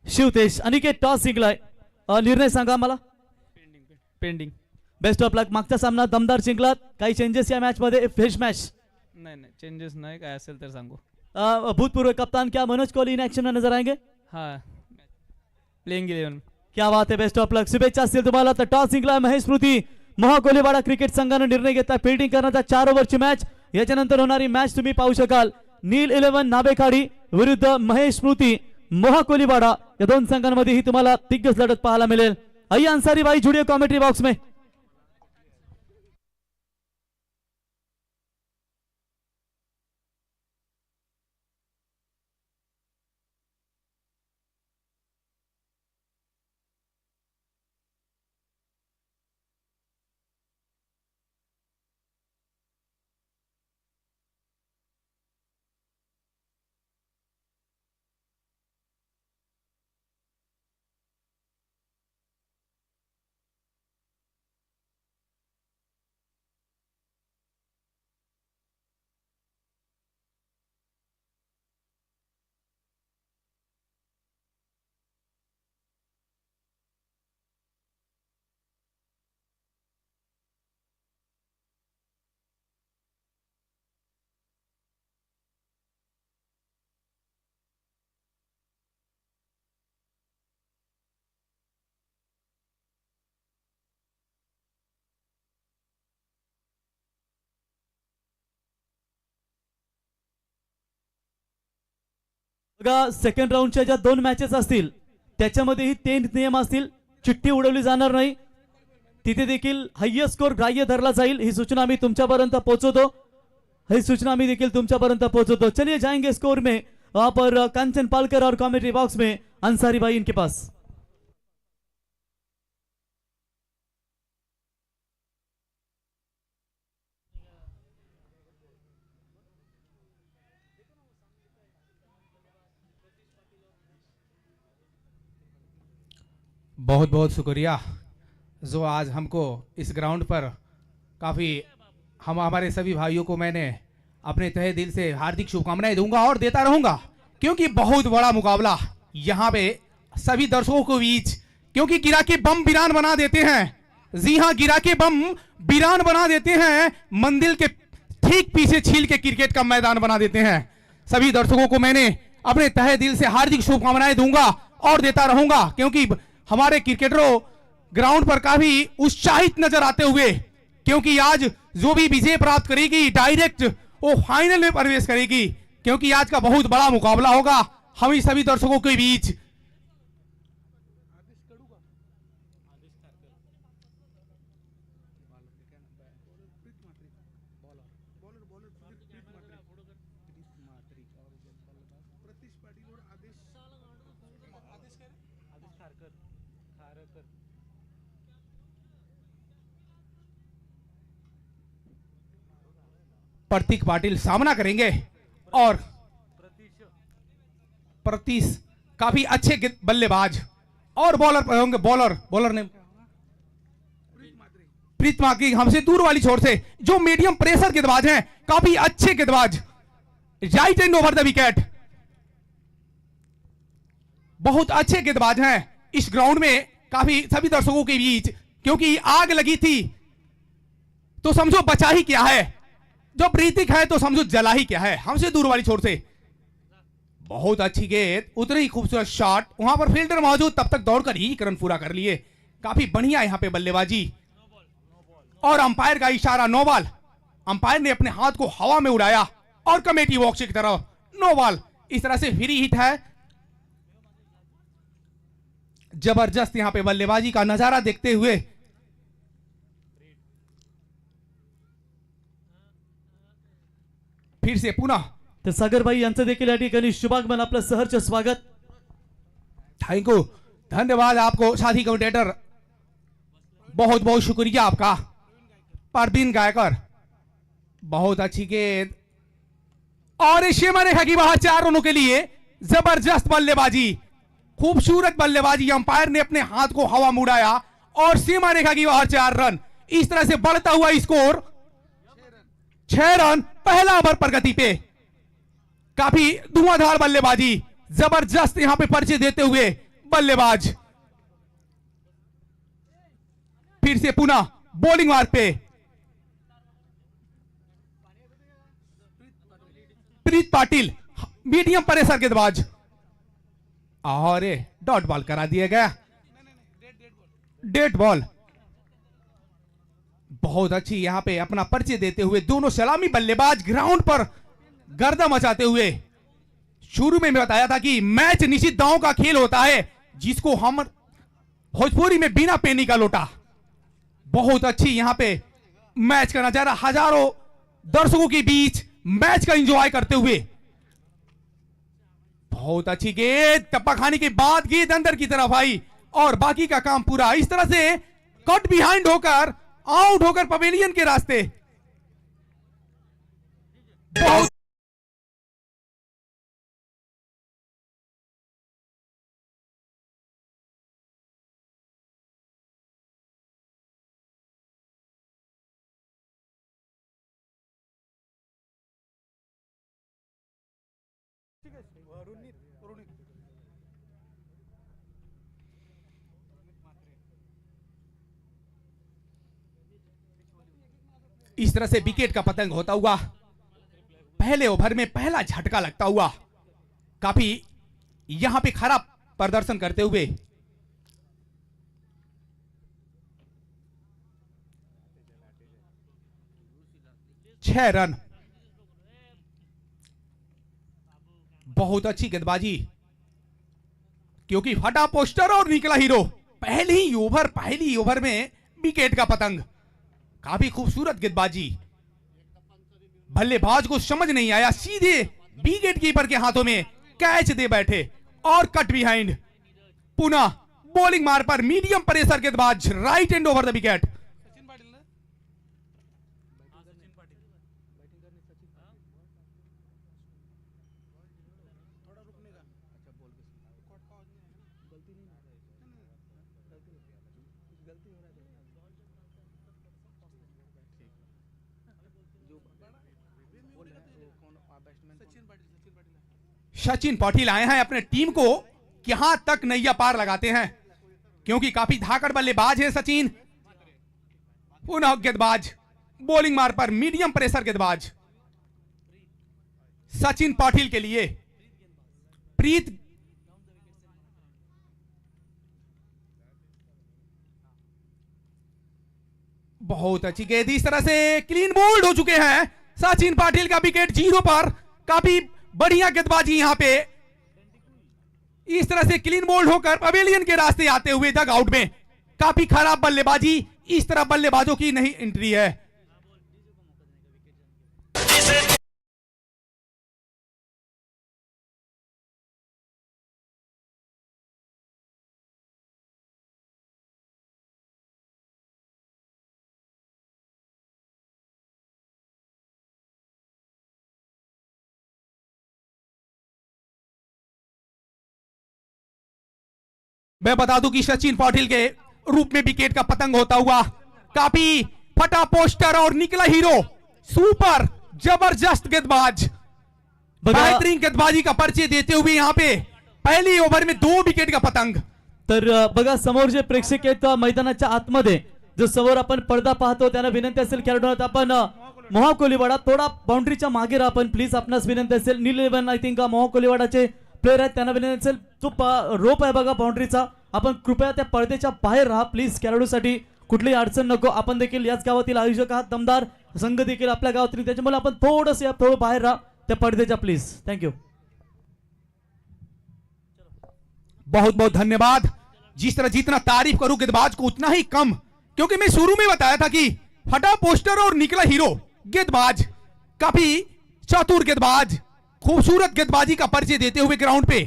Shivtesh Aniket toss जिंकलाय. निर्णय सांगा मला. पेंडिंग. Best of luck. मागचा सामना दमदार जिंकलात. काही चेंजेस या मॅच मध्ये? फ्रेश मॅच नाही चेंजेस नाही, काय असेल तर सांगू. भूतपूर्व कप्तान क्या मनोज कोहली इन एक्शन में नजर आएंगे? हाँ प्लेइंग 11. क्या बात है. बेस्ट ऑफ लक. शुभेच्छा असतील तुम्हाला. तर टॉस जिंकलाय महेश स्मृती. महाकोलीवाडा क्रिकेट संघाने निर्णय घेतला फिल्डिंग करण्याचा. 4 ओव्हरची मॅच. याच्यानंतर होणारी मॅच तुम्ही पाहू शकाल. नील 11 नाबेखाडी विरुद्ध महेश स्मृती महाकोलीवाडा. या दोन संघांमध्ये ही तुम्हाला दिग्गज लढत पाहायला मिळेल. आइए अंसारी भाई जुड़िए कमेंट्री बॉक्स में. बघा सेकंड राऊंडच्या ज्या 2 मॅचेस असतील त्याच्यामध्येही 3 नियम असतील. चिठ्ठी उडवली जाणार नाही. तिथे देखील हायेस्ट स्कोर ग्राह्य धरला जाईल. ही सूचना आम्ही तुमच्यापर्यंत पोहोचवतो. चलिए जाएंगे स्कोर में. वहां पर कंचन पालकर और कमेंट्री बॉक्स में अंसारी भाई इनके पास. बहुत बहुत शुक्रिया जो आज हमको इस ग्राउंड पर काफ़ी हम हमारे सभी भाइयों को मैंने अपने तहे दिल से हार्दिक शुभकामनाएं दूंगा और देता रहूंगा, क्योंकि बहुत बड़ा मुकाबला यहाँ पे सभी दर्शकों के बीच, क्योंकि गिरा के बम वीरान बना देते हैं। जी हाँ, गिरा के बम वीरान बना देते हैं, मंदिर के ठीक पीछे छील के क्रिकेट का मैदान बना देते हैं। सभी दर्शकों को मैंने अपने तहे दिल से हार्दिक शुभकामनाएं दूंगा और देता रहूंगा, क्योंकि हमारे क्रिकेटरों ग्राउंड पर काफी उत्साहित नजर आते हुए, क्योंकि आज जो भी विजय प्राप्त करेगी डायरेक्ट वो फाइनल में प्रवेश करेगी, क्योंकि आज का बहुत बड़ा मुकाबला होगा हम ही सभी दर्शकों के बीच। प्रतीक पाटिल सामना करेंगे और प्रतीश काफी अच्छे बल्लेबाज और बॉलर होंगे। बॉलर ने प्रीत माकरी हमसे दूर वाली छोर से जो मीडियम प्रेशर गेंदबाज हैं, काफी अच्छे गेंदबाज, right end over the wicket, बहुत अच्छे गेंदबाज हैं इस ग्राउंड में काफी सभी दर्शकों के बीच, क्योंकि आग लगी थी तो समझो बचा ही क्या है, जो प्रीतिक है तो समझो जला ही क्या है। हमसे दूर वाली छोर से बहुत अच्छी गेंद, उतनी ही खूबसूरत शॉट, वहां पर फील्डर मौजूद, तब तक दौड़कर ही रन पूरा कर लिए। काफी बढ़िया यहां पे बल्लेबाजी और अंपायर का इशारा नो बॉल। अंपायर ने अपने हाथ को हवा में उड़ाया और कमेटी बॉक्स की तरफ नो बॉल, इस तरह से फ्री हिट है। जबरदस्त यहां पे बल्लेबाजी का नजारा देखते हुए फिर से पुनः तर सागरबाई यांचं देखील या ठिकाणी शुभागमन, आपलं सहर्ष स्वागत। थैंक यू, धन्यवाद आपको साथी कमेंटेटर, बहुत बहुत शुक्रिया आपका। परवीन गायकर, बहुत अच्छी गेंद और सीमा रेखा की बाहर 4 रनों के लिए जबरदस्त बल्लेबाजी, खूबसूरत बल्लेबाजी। अंपायर ने अपने हाथ को हवा में उड़ाया और सीमा रेखा की बाहर 4 रन, इस तरह से बढ़ता हुआ स्कोर 6 रन पहला ओवर प्रगति पे। काफी धुआंधार बल्लेबाजी, जबरदस्त यहां पे परिचय देते हुए बल्लेबाज। फिर से पुनः बॉलिंग मार्ग पे प्रीत पाटिल, मीडियम प्रेशर गेंदबाज, और डॉट बॉल करा दिया गया, डेड बॉल। बहुत अच्छी यहां पे अपना परिचय देते हुए दोनों सलामी बल्लेबाज ग्राउंड पर गर्दा मचाते हुए। शुरू में मैं बताया था कि मैच निश्चित दांव का खेल होता है, जिसको हम भोजपुरी में बिना पेनी का लोटा। बहुत अच्छी यहां पे मैच का नजारा, हजारों दर्शकों के बीच मैच का एंजॉय करते हुए। बहुत अच्छी गेंद, टप्पा खाने के बाद गेंद अंदर की तरफ आई और बाकी का काम पूरा इस तरह से कट बिहाइंड होकर आउट होकर पवेलियन के रास्ते। बहुत इस तरह से विकेट का पतंग होता हुआ, पहले ओवर में पहला झटका लगता हुआ, काफी यहां पे खराब प्रदर्शन करते हुए 6 रन। बहुत अच्छी गेंदबाजी, क्योंकि फटा पोस्टर और निकला हीरो। पहली ओवर में विकेट का पतंग, काफी खूबसूरत गेंदबाजी। बल्लेबाज को समझ नहीं आया, सीधे विकेट कीपर के हाथों में कैच दे बैठे और कट बिहाइंड। पुनः बॉलिंग मार पर मीडियम प्रेशर गेंदबाज, right end over the wicket. Sachin Patil आए हैं अपने टीम को कहां तक नैया पार लगाते हैं, क्योंकि काफी धाकड़ बल्लेबाज है सचिन। पुनः गेंदबाज बॉलिंग मार पर मीडियम प्रेशर गेंदबाज सचिन पाटिल के लिए प्रीत बहुत अच्छी गेंद, इस तरह से क्लीन बोल्ड हो चुके हैं सचिन पाटिल का विकेट 0 पर। काफी बढ़िया गेंदबाजी यहां पे, इस तरह से क्लीन बोल्ड होकर पवेलियन के रास्ते आते हुए डग आउट में। काफी खराब बल्लेबाजी, इस तरह बल्लेबाजों की नहीं एंट्री है। मैं बता दूं कि सचिन पाटिल के रूप में विकेट का पतंग होता हुआ काफी फटा पोस्टर और निकला हीरो, सुपर जबरदस्त गेंदबाज, बेहतरीन गेंदबाजी का परिचय देते हुए यहां पे पहली ओव्हर में 2 विकेट का पतंग। तर बघा समोर जे प्रेक्षक आहेत मैदानाच्या आतमध्ये जो समोर आपण पडदा पाहतो त्यांना विनंती असेल खेळाडूंना आपण मोहा कोलीवाडा थोडा बाउंड्रीच्या मागे राहा आपण प्लीज, आपणास विनंती असेल। नील 11 आय थिंक मोहा कोलीवाडाचे प्लेयर आहेत त्यांना विनंती असेल, तो रोप आहे बघा बाउंड्रीचा, आपण कृपया त्या पडद्याच्या बाहेर राहा प्लीज, खेळाडूसाठी कुठलीही अडचण नको। आपण देखील याच गावातील आयोजक आहात, दमदार संघ देखील आपल्या गावातील, त्याच्यामुळे आपण थोडं बाहेर राहा त्या पडद्याच्या प्लीज, थँक्यू। बहुत बहुत धन्यवाद। जिस तरह जितना तारीफ करूं गेंदबाज को उतना ही कम, क्योंकि मैं शुरू में बताया था कि फटा पोस्टर और निकला हीरो गेंदबाज, काफी चतुर गेंदबाज, खूबसूरत गेंदबाजी का परिचय देते हुए ग्राउंड पे।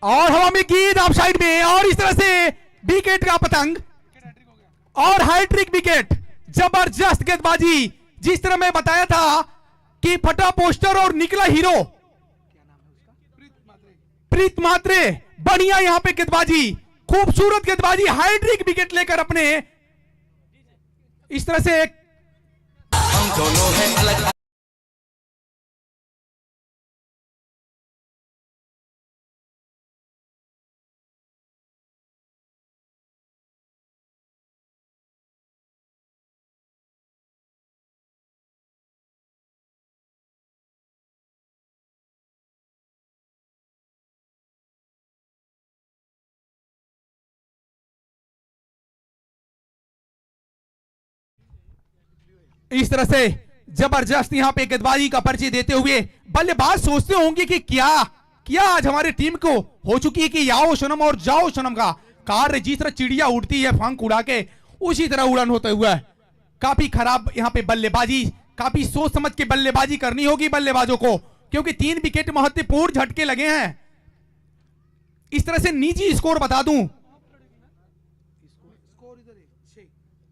और हवा में गेंद ऑफ साइड में, और इस तरह से विकेट का पतंग और हैट्रिक विकेट, जबरदस्त गेंदबाजी। जिस तरह मैं बताया था कि फटा पोस्टर और निकला हीरो प्रीत मात्रे, बढ़िया यहां पे गेंदबाजी, खूबसूरत गेंदबाजी, हाइड्रिक विकेट लेकर अपने इस तरह से एक हम दोनों हैं अलग। इस तरह से जबरदस्त यहां पे गेंदबाजी का परिचय देते हुए बल्लेबाज सोचते होंगे कि क्या क्या आज हमारी टीम को हो चुकी है कि आओ सनम और जाओ सनम का कार्य। जिस तरह चिड़िया उड़ती है पंख उड़ा के, उसी तरह उड़न होते हुए काफी खराब यहां पे बल्लेबाजी, काफी सोच समझ के बल्लेबाजी करनी होगी बल्लेबाजों को, क्योंकि 3 विकेट महत्वपूर्ण झटके लगे हैं। इस तरह से निजी स्कोर बता दूं,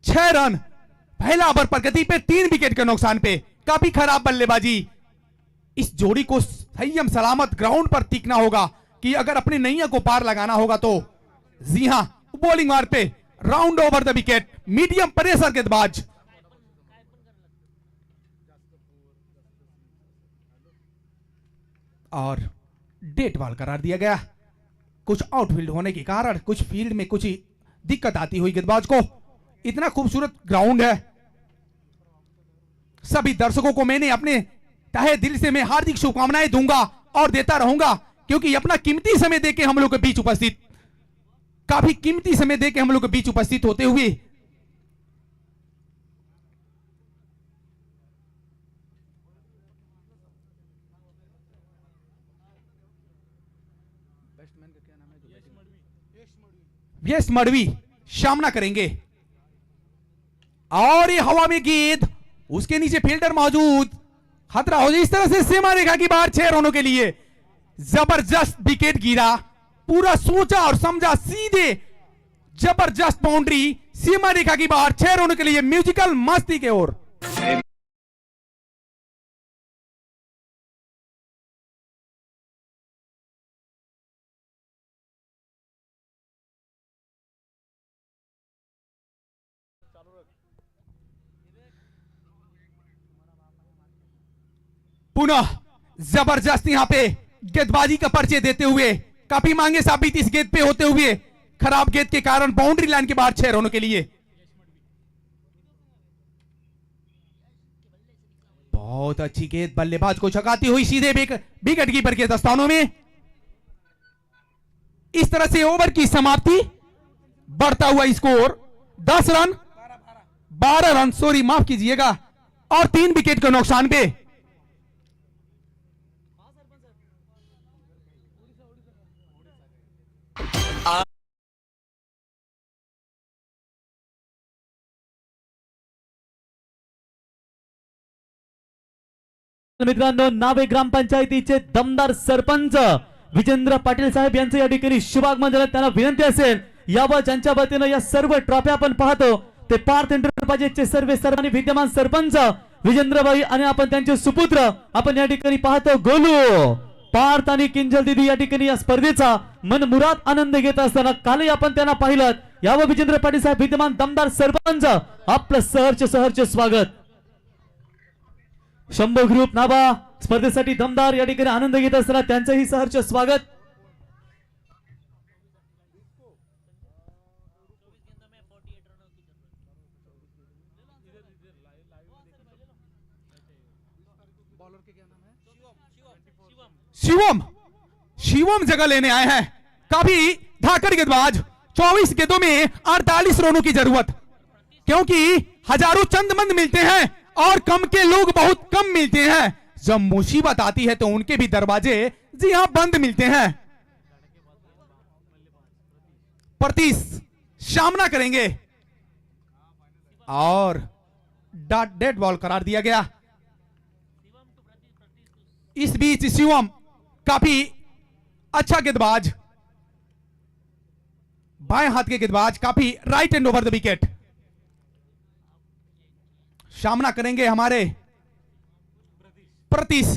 6 रन पहला ओवर पर गति पे 3 विकेट के नुकसान पे, काफी खराब बल्लेबाजी। इस जोड़ी को संयम सलामत ग्राउंड पर टिकना होगा कि अगर अपनी नैया को पार लगाना होगा तो। जी हां, बॉलिंग मार पे round over the wicket, medium pressure गेंदबाज। और डेट बॉल करार दिया गया, कुछ आउटफील्ड होने के कारण कुछ फील्ड में कुछ दिक्कत आती हुई गेंदबाज को। इतना खूबसूरत ग्राउंड है, सभी दर्शकों को मैंने अपने तहे दिल से मैं हार्दिक शुभकामनाएं दूंगा और देता रहूंगा, क्योंकि अपना कीमती समय देके हम लोग के बीच उपस्थित, काफी कीमती समय देके हम लोग के बीच उपस्थित होते हुए यस मड़वी सामना करेंगे। और ये हवा में गेंद, उसके नीचे फील्डर मौजूद, खतरा हो जाए। इस तरह से सीमा रेखा की बाहर 6 रनों के लिए जबरदस्त विकेट गिरा, पूरा सोचा और समझा, सीधे जबरदस्त बाउंड्री, सीमा रेखा की बाहर 6 रनों के लिए म्यूजिकल मस्ती के ओर। पुनः जबरदस्त यहाँ पे गेंदबाजी का परिचय देते हुए काफी मांगे साबित इस गेंद पे होते हुए खराब गेंद के कारण बाउंड्री लाइन के बाहर 6 रनों के लिए। बहुत अच्छी गेंद बल्लेबाज को छकाती हुई सीधे विकेट कीपर के दस्तानों में। इस तरह से ओवर की समाप्ति। बढ़ता हुआ स्कोर 10 रन 12 रन सॉरी माफ कीजिएगा और 3 विकेट के नुकसान पे। मित्रांनो नावे ग्रामपंचायतीचे दमदार सरपंच विजेंद्र पाटील साहेब यांचं या ठिकाणी शुभागमन झालं। त्यांना विनंती असेल यावर ज्यांच्या वतीनं या सर्व ट्रॉफी आपण पाहतो ते पार्थ एंटरप्राइजेसचे सर्व सर्वांनी विद्यमान सरपंच विजेंद्रभाई आणि आपण त्यांचे सुपुत्र आपण या ठिकाणी पाहतो गोलू पार्थ आणि किंजल दिदी या ठिकाणी या स्पर्धेचा मनमुराद आनंद घेत असताना कालही आपण त्यांना पाहिलं। यावर विजेंद्र पाटील साहेब विद्यमान दमदार सरपंच आपलं सहर्ष स्वागत। शंभू ग्रुप नाभा स्पर्धेसाठी दमदार या ठिकाणी आनंद घेत असताना त्यांचंही सहर्ष स्वागत। शिवम जगह लेने आए हैं। काफी धाकड़ गेंदबाज 24 गेंदों में 48 रनों की जरूरत, क्योंकि हजारों चंदमंद मिलते हैं और कम के लोग बहुत कम मिलते हैं। जब मुसीबत आती है तो उनके भी दरवाजे जी हां बंद मिलते हैं। प्रतीश सामना करेंगे और डेड बॉल करार दिया गया। इस बीच शिवम काफी अच्छा गेंदबाज, बाएं हाथ के गेंदबाज, काफी right end over the wicket. सामना करेंगे हमारे प्रतीश।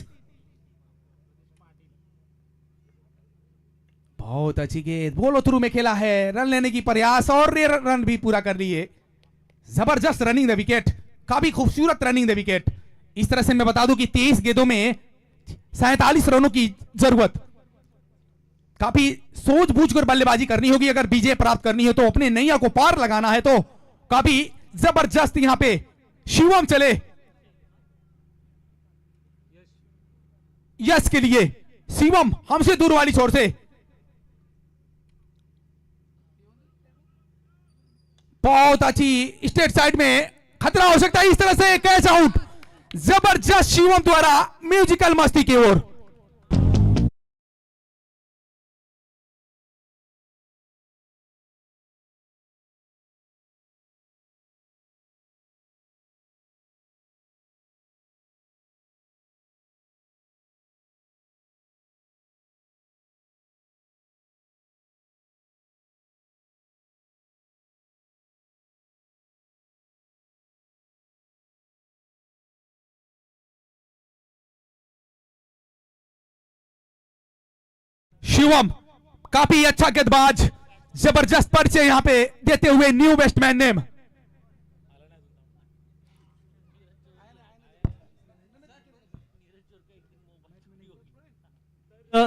बहुत अच्छी गेंद बोलो थ्रू में खेला है, रन लेने की प्रयास और रन भी पूरा कर लिए। जबरदस्त रनिंग द विकेट, काफी खूबसूरत रनिंग द विकेट। इस तरह से मैं बता दूं कि 23 गेंदों में 47 रनों की जरूरत। काफी सूझबूझकर बल्लेबाजी करनी होगी अगर विजय प्राप्त करनी है तो, अपने नैया को पार लगाना है तो। काफी जबरदस्त यहां पे शिवम चले यश के लिए। शिवम हमसे दूर वाली छोर से बहुत अच्छी स्टेट साइड में खतरा हो सकता है। इस तरह से कैच आउट, जबरदस्त शिवम द्वारा म्यूजिकल मस्ती की ओर। शिवम काफी अच्छा गेंदबाज, जबरदस्त परिचय यहां पे देते हुए न्यू बैट्समैन नेम।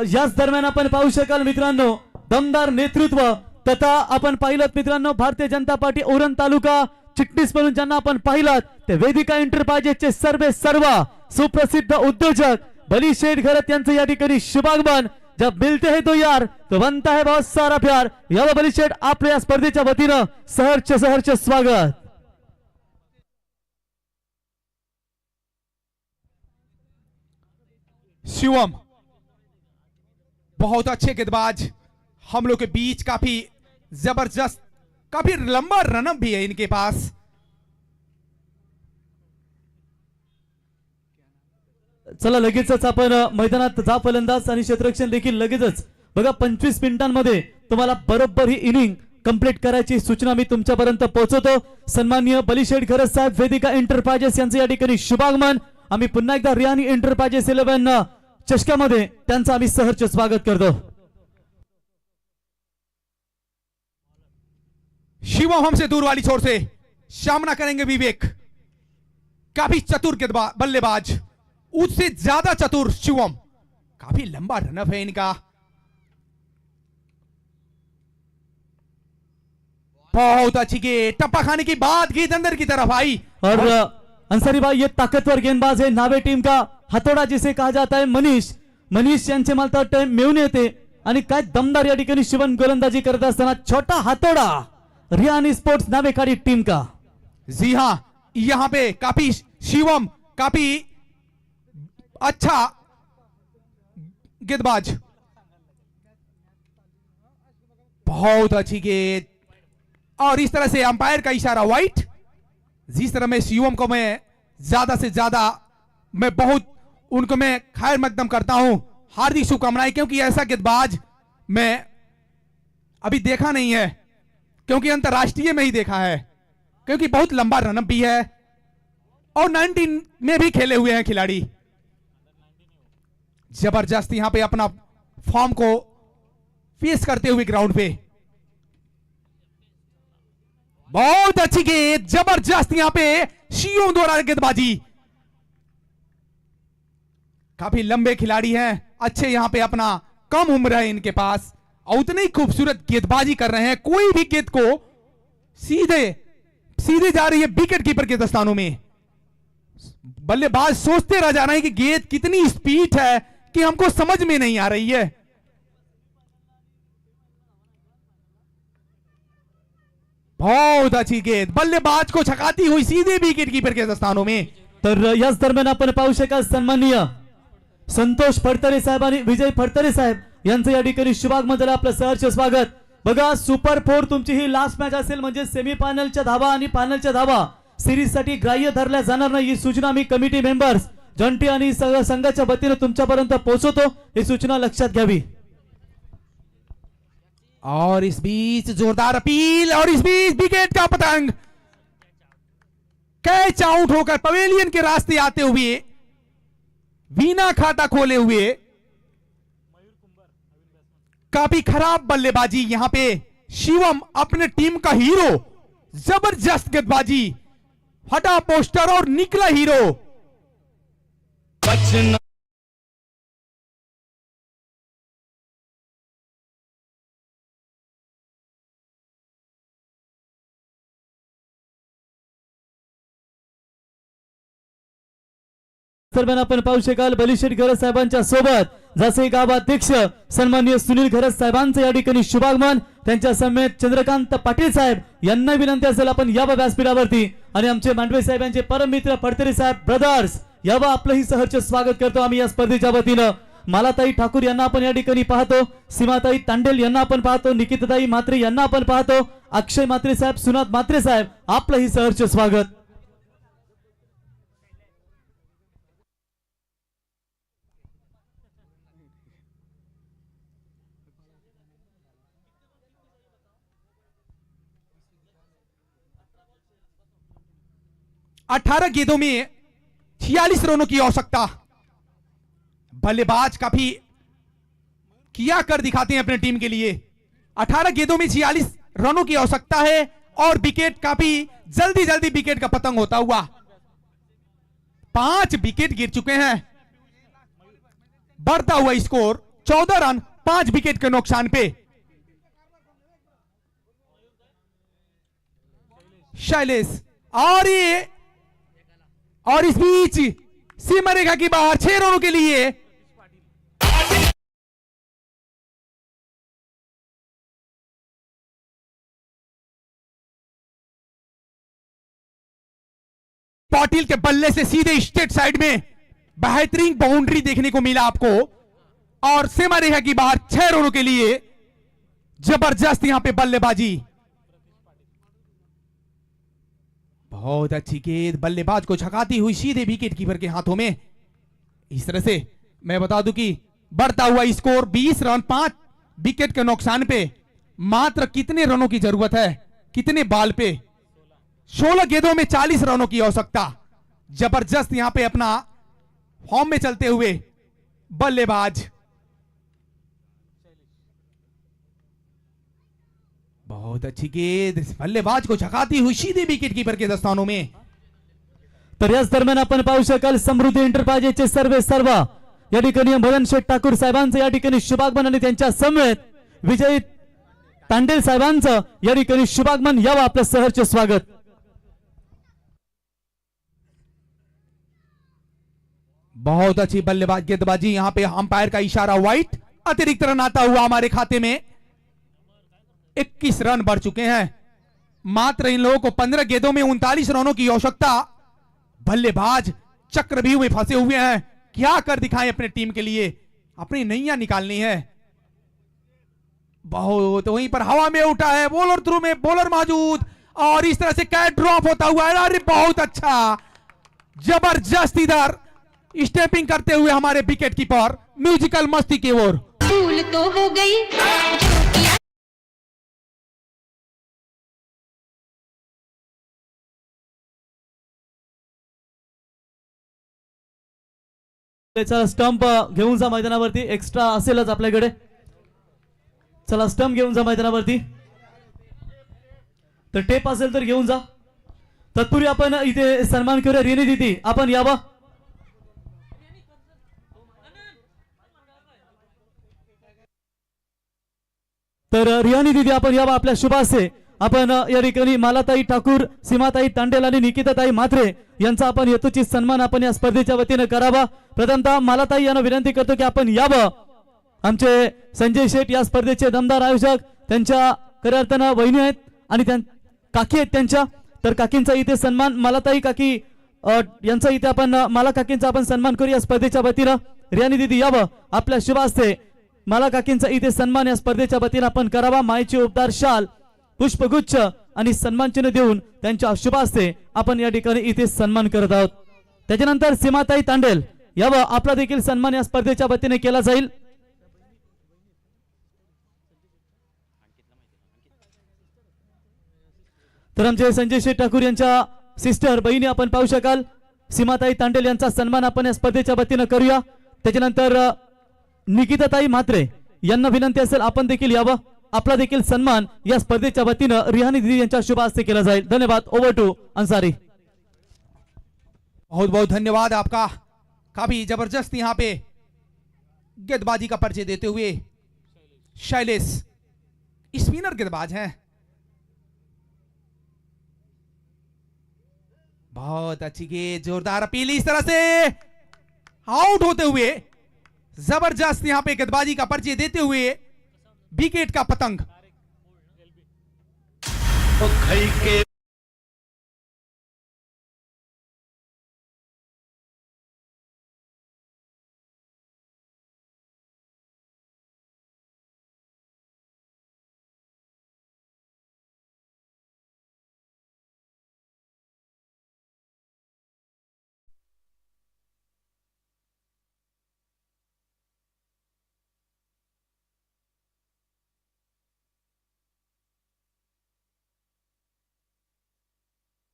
याच दरम्यान आपण पाहू शकाल मित्रांनो दमदार नेतृत्व तथा आपण पाहिलं मित्रांनो भारतीय जनता पार्टी उरण तालुका चिटणीस म्हणून ज्यांना आपण पाहिलं ते वेदिका एंटरप्राइजेसचे सर्व सुप्रसिद्ध उद्योजक बली शेठ घरत यांचं या ठिकाणी शुभागमन। जब मिलते हैं तो यार तो बनता है बहुत सारा प्यार। यावर बली शेठ आपल्या या स्पर्धेच्या वतीनं सहर्ष स्वागत। शिवम बहुत अच्छे गेंदबाज, हम लोग के बीच काफी जबरदस्त, काफी लंबा रनअप भी है इनके पास। चला लगेचच आपण मैदानात जा फलंदाज आणि क्षेत्ररक्षण देखील लगेचच बघा 25 मिनिटांमध्ये तुम्हाला बरोबर ही इनिंग कंप्लीट करायची सूचना मी तुमच्यापर्यंत पोहोचवतो। सन्माननीय बलीशेठ घरत साहेब वेदिका एंटरप्राइजेस यांचं या ठिकाणी शुभागमन। आम्ही पुन्हा एकदा रियानी एंटरप्राइजेस 11 चषकामध्ये त्यांचं आम्ही सहर्ष स्वागत करतो। शिवम हमसे दूर वाली छोर से सामना करेंगे विवेक, काफी चतुर बल्लेबाज, उससे ज्यादा चतुर शिवम, काफी लंबा रनअप है इनका। बहुत अच्छी गेंद, टप्पा खाने के बाद गेंद अंदर की तरफ आई। और अंसारी भाई ये ताकतवर गेंदबाज है नावे टीम का हातोडा जिसे कहा जाता है मनीष यांचे मला तर वाटतं मिळून येते आणि काय दमदार या ठिकाणी शिवम गोलंदाजी करत असताना छोटा हातोडा रियानी स्पोर्ट्स नावेखाडी टीम का। जी हां, यहां पे काफी शिवम काफी अच्छा गेंदबाज, बहुत अच्छी गेंद। और इस तरह से अंपायर का इशारा वाइट। जिस तरह मैं शिवम को मैं ज्यादा से ज्यादा मैं बहुत उनको मैं खैर मकदम करता हूं, हार्दिक शुभकामनाएं, क्योंकि ऐसा गेंदबाज मैं अभी देखा नहीं है, क्योंकि अंतरराष्ट्रीय में ही देखा है, क्योंकि बहुत लंबा रनअप भी है और 19 में भी खेले हुए हैं खिलाड़ी। जबरदस्त यहां पे अपना फॉर्म को फेस करते हुए ग्राउंड पे, बहुत अच्छी गेंद, जबरदस्त यहां पे शिवम द्वारा गेंदबाजी। काफी लंबे खिलाड़ी हैं, अच्छे यहां पे अपना कम उम्र है इनके पास और उतनी ही खूबसूरत गेंदबाजी कर रहे हैं। कोई भी गेंद को सीधे सीधे जा रही है विकेट कीपर के दस्तानों में। बल्लेबाज सोचते रह जा रहे हैं कि गेंद कितनी स्पीड है कि हमको समझ में नहीं आ रही है। बहुत अच्छी गेंद, बल्लेबाज को छकाती हुई सीधे विकेट कीपर के दस्तानों में। तर याच दरम्यान आपण पाहू शकाल सन्माननीय संतोष फडतरे साहेब आणि विजय फडतरे साहेब यांचं या ठिकाणी शुभागमन आपलं सहर्ष स्वागत। बघा सुपर 4 तुमची ही लास्ट मॅच असेल म्हणजे सेमीफायनलच्या धावा आणि फायनलच्या धावा सिरीज साठी ग्राह्य धरल्या जाणार नाही, ही सूचना मी कमिटी मेंबर्स जंटी आणि संघाच्या वतीने तुमच्यापर्यंत पोहोचवतो, ही सूचना लक्षात घ्यावी। और इस बीच जोरदार अपील और इस बीच विकेट का पतंग कैच आउट होकर पवेलियन के रास्ते आते हुए बिना खाता खोले हुए। काफी खराब बल्लेबाजी यहां पे शिवम अपने टीम का हीरो, जबरदस्त गेंदबाजी, हटा पोस्टर और निकला हीरो। दरम्यान आपण पाहू शकाल बलिशेठ घरत साहेबांच्या सोबत जसे गावाध्यक्ष सन्माननीय सुनील घरत साहेबांचं या ठिकाणी शुभागमन, त्यांच्या समेत चंद्रकांत पाटील साहेब यांना विनंती असेल आपण यावं व्यासपीठावरती आणि आमचे मांडवे साहेबांचे परम मित्र फडतरे साहेब ब्रदर्स यावं आपलंही सहर्ष स्वागत करतो आम्ही या स्पर्धेच्या वतीनं। मालाताई ठाकूर यांना आपण या ठिकाणी पाहतो, सीमाताई तांडेल यांना आपण पाहतो, निकिताताई मात्रे यांना आपण पाहतो, अक्षय मात्रे साहेब, सुनात मात्रे साहेब आपलंही सहर्ष स्वागत। अठारह गेंदों में 46 रनों की आवश्यकता। बल्लेबाज काफी किया कर दिखाते हैं अपने टीम के लिए। 18 गेंदों में 46 रनों की आवश्यकता है और विकेट काफी जल्दी जल्दी विकेट का पतंग होता हुआ। 5 विकेट गिर चुके हैं, बढ़ता हुआ स्कोर 14 रन 5 विकेट के नुकसान पे। शैलेश और इस बीच सीमा रेखा की बाहर 6 रनों के लिए पाटिल के बल्ले से सीधे स्ट्रेट साइड में बेहतरीन बाउंड्री देखने को मिला आपको और सीमा रेखा की बाहर 6 रनों के लिए जबरदस्त यहां पे बल्लेबाजी। बहुत अच्छी गेंद, बल्लेबाज को छकाती हुई सीधे विकेट कीपर के हाथों में। इस तरह से मैं बता दूं कि बढ़ता हुआ स्कोर 20 रन 5 विकेट के नुकसान पे। मात्र कितने रनों की जरूरत है, कितने बॉल पे? 16 गेंदों में 40 रनों की आवश्यकता। जबरदस्त यहां पे अपना फॉर्म में चलते हुए बल्लेबाज, बहुत अच्छी गेंद, बल्लेबाज को छकाती हुई सीधे विकेट कीपर के दस्तानों में। तर याच दरम्यान आपण पाहू शकाल समृद्धी एंटरप्राइजेसचे सर्व या ठिकाणी मदन शेठ ठाकूर साहेबांचं या ठिकाणी शुभागमन आणि त्यांच्या समवेत विजयी तांडेल साहेबांचं या ठिकाणी शुभागमन यावं आपलं सहर्ष स्वागत. बहुत अच्छी बल्लेबाज गेंदबाजी, यहाँ पे अंपायर का इशारा, व्हाइट, अतिरिक्त रन आता हुआ हमारे खाते में. 21 रन बढ़ चुके हैं. मात्र इन लोगों को 15 गेंदों में 39 रनों की आवश्यकता. बल्लेबाज चक्रव्यूह में फंसे हुए हैं, क्या कर दिखाएं अपने टीम के लिए, अपनी नैया निकालनी है. बहुत वहीं पर हवा में उठा है, बॉलर थ्रू में बॉलर मौजूद और इस तरह से कैच ड्रॉप होता हुआ है. अरे बहुत अच्छा, जबरदस्त इधर स्टेपिंग करते हुए हमारे विकेट कीपर म्यूजिकल मस्ती की ओर. भूल तो हो गई जो किया चला स्टंप घेऊन जा मैदानावरती, एक्स्ट्रा असेलच आपल्याकडे. चला स्टंप घेऊन जा मैदानावरती, तर टेप असेल तर घेऊन जा. तत्पूर्वी आपण इथे सन्मान करूया रिनी दिदी, आपण यावं. तर रियानी दिदी आपण यावं आपल्या शुभासे. आपण या ठिकाणी मालाताई ठाकूर, सीमाताई तांडेल आणि निकिताताई म्हात्रे यांचा आपण यथोचित सन्मान आपण या स्पर्धेच्या वतीने करावा. प्रथमतः मालाताई यांना विनंती करतो की आपण यावं. आमचे संजय शेठ या स्पर्धेचे दमदार आयोजक, त्यांच्या खऱ्या अर्थानं वहिनी आहेत आणि काकी आहेत त्यांच्या, तर काकींचा इथे सन्मान मालाताई काकी यांचा इथे आपण माला काकींचा आपण सन्मान करू या स्पर्धेच्या वतीनं. रियानी दिदी यावं आपल्या शुभ हस्ते. माला काकींचा इथे सन्मान या स्पर्धेच्या वतीनं आपण करावा. मायेचे उपदार शाल, पुष्पगुच्छ आणि सन्मान चिन्ह देऊन त्यांच्या शुभ हस्ते आपण या ठिकाणी इथे सन्मान करत आहोत. त्याच्यानंतर सीमाताई तांडेल यावं, आपला देखील सन्मान या स्पर्धेच्या वतीने केला जाईल. तर आमचे संजय शेठ ठाकूर यांच्या सिस्टर बहिणी आपण पाहू शकाल, सीमाताई तांडेल यांचा सन्मान आपण या स्पर्धेच्या वतीनं करूया. त्याच्यानंतर निकिताताई म्हात्रे यांना विनंती असेल आपण देखील यावं, आपला देखील सन्मान या स्पर्धेच्या वतीनं रिहानी दिदी यांच्या शुभ हस्ते केला जाईल. धन्यवाद. Over to Ansari. बहुत बहुत धन्यवाद आपका. काफी जबरदस्त यहाँ पे गेंदबाजी का परिचय देते हुए शैलेश स्पिनर गेंदबाज हैं. बहुत अच्छी गेंद, जोरदार अपील, इस तरह से आउट होते हुए जबरदस्त यहां पे गेंदबाजी का परिचय देते हुए विकेट का पतंग.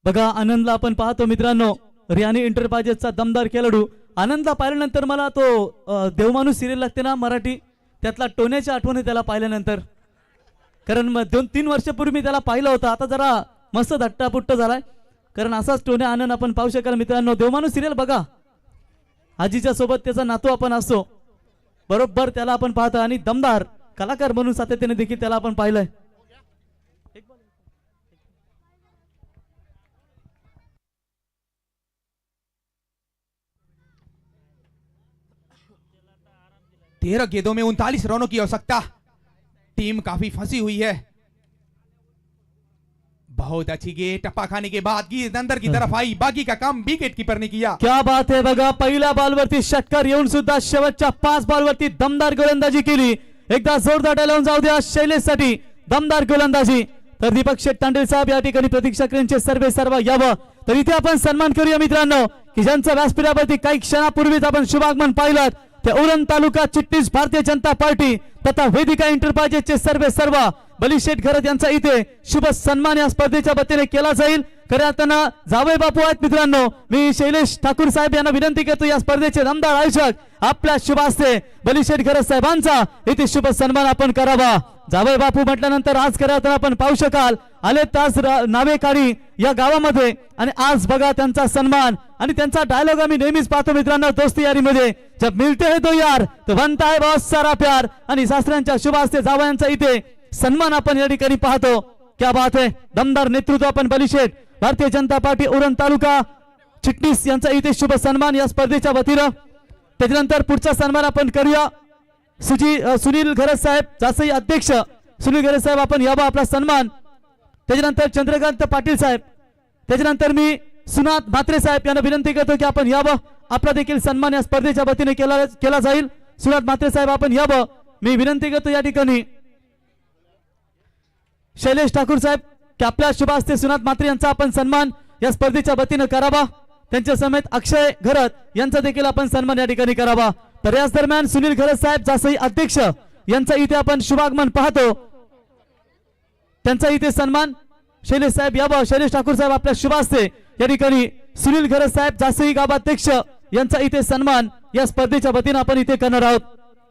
बघा आनंदला आपण पाहतो मित्रांनो, रियानी एंटरप्राइजेसचा दमदार खेळाडू आनंदला पाहिल्यानंतर मला तो देवमाणूस सिरियल लागते ना मराठी, त्यातला टोण्याच्या आठवणी त्याला पाहिल्यानंतर, कारण 2-3 वर्षापूर्वी मी त्याला पाहिलं होतं. आता जरा मस्त धट्टापुट्ट झालाय, कारण असाच टोण्या आनंद आपण पाहू शकाल मित्रांनो. देवमाणूस सिरियल बघा, आजीच्या सोबत त्याचा नातू आपण असतो, बरोबर त्याला आपण पाहतो आणि दमदार कलाकार म्हणून सातत्याने देखील त्याला आपण पाहिलंय. तेरह गेंदों में 39 रनों की आवश्यकता. टीम काफी फंसी हुई है. बहुत अच्छी गेंद, टप्पा खाने के बाद गेंद अंदर की तरफ आई, बाकी का काम विकेट कीपर ने किया. क्या बात है. बघा पहिल्या बॉलवरती षटकार येऊन सुद्धा शेवटच्या 5 बॉलवरती दमदार गोलंदाजी केली. एकदा जोरदार डायलॉग जाऊ द्या शैलेश साठी, दमदार गोलंदाजी. तर दीपक शेठ तांडेल साहेब या ठिकाणी प्रतीक्षा करेंचे सर्व यावं. तर इथे आपण सन्मान करूया मित्रांनो की ज्यांचं व्यासपीठावरती काही क्षणापूर्वीच आपण शुभागमन पाहिलं, ते उरण तालुका चिट्टीस भारतीय जनता पार्टी तथा वेदिका एंटरप्राइजेसचे सर्व बलिशेठ घरत यांचा इथे शुभ सन्मान या स्पर्धेच्या वतीने केला जाईल. खऱ्या अर्थानं जावई बापू आहेत मित्रांनो. मी शैलेश ठाकूर साहेब यांना विनंती करतो या स्पर्धेचे दमदार आयोजक आपल्या शुभ हस्ते बलिशेठ घरत साहेबांचा इथे शुभ सन्मान आपण करावा. जावई बापू म्हटल्यानंतर आज खऱ्या आपण पाहू शकाल आले तास नावेकाळी या गावामध्ये आणि आज बघा त्यांचा सन्मान आणि त्यांचा डायलॉग आम्ही नेहमीच पाहतो मित्रांनो दोस्ती यारीमध्ये जब मिलते हैं दो यार तो बनता है बहुत सारा प्यार आणि सासऱ्यांच्या शुभ हस्ते जावयांचा इथे सन्मान आपण या ठिकाणी पाहतो क्या बात है दमदार नेतृत्व आपण बलिशेठ भारतीय जनता पार्टी उरण तालुका चिटणीस यांचा इथे शुभ सन्मान या स्पर्धेच्या वतीनं त्याच्यानंतर पुढचा सन्मान आपण करूया सुनील घरत साहेब जासई अध्यक्ष सुनील घरत साहेब आपण यावा आपला सन्मान त्याच्यानंतर चंद्रकांत पाटील साहेब त्याच्यानंतर मी सुनाथ म्हात्रे साहेब यांना विनंती करतो की आपण यावं आपला देखील सन्मान या स्पर्धेच्या वतीने केला जाईल सुनाथ म्हात्रे साहेब आपण यावं मी विनंती करतो या ठिकाणी शैलेश ठाकूर साहेब की आपल्या शुभ हस्ते सुनाथ म्हात्रे यांचा आपण सन्मान या स्पर्धेच्या वतीने करावा त्यांच्या समेत अक्षय घरत यांचा देखील आपण सन्मान या ठिकाणी करावा तर याच दरम्यान सुनील घरत साहेब जासई अध्यक्ष यांचा इथे आपण शुभागमन पाहतो त्यांचा इथे सन्मान शैलेश साहेब यावं शैलेश ठाकूर साहेब आपल्या शुभ हस्ते या ठिकाणी सुनील घरत साहेब जासई गावाध्यक्ष यांचा इथे सन्मान या स्पर्धेच्या वतीने आपण इथे करणार आहोत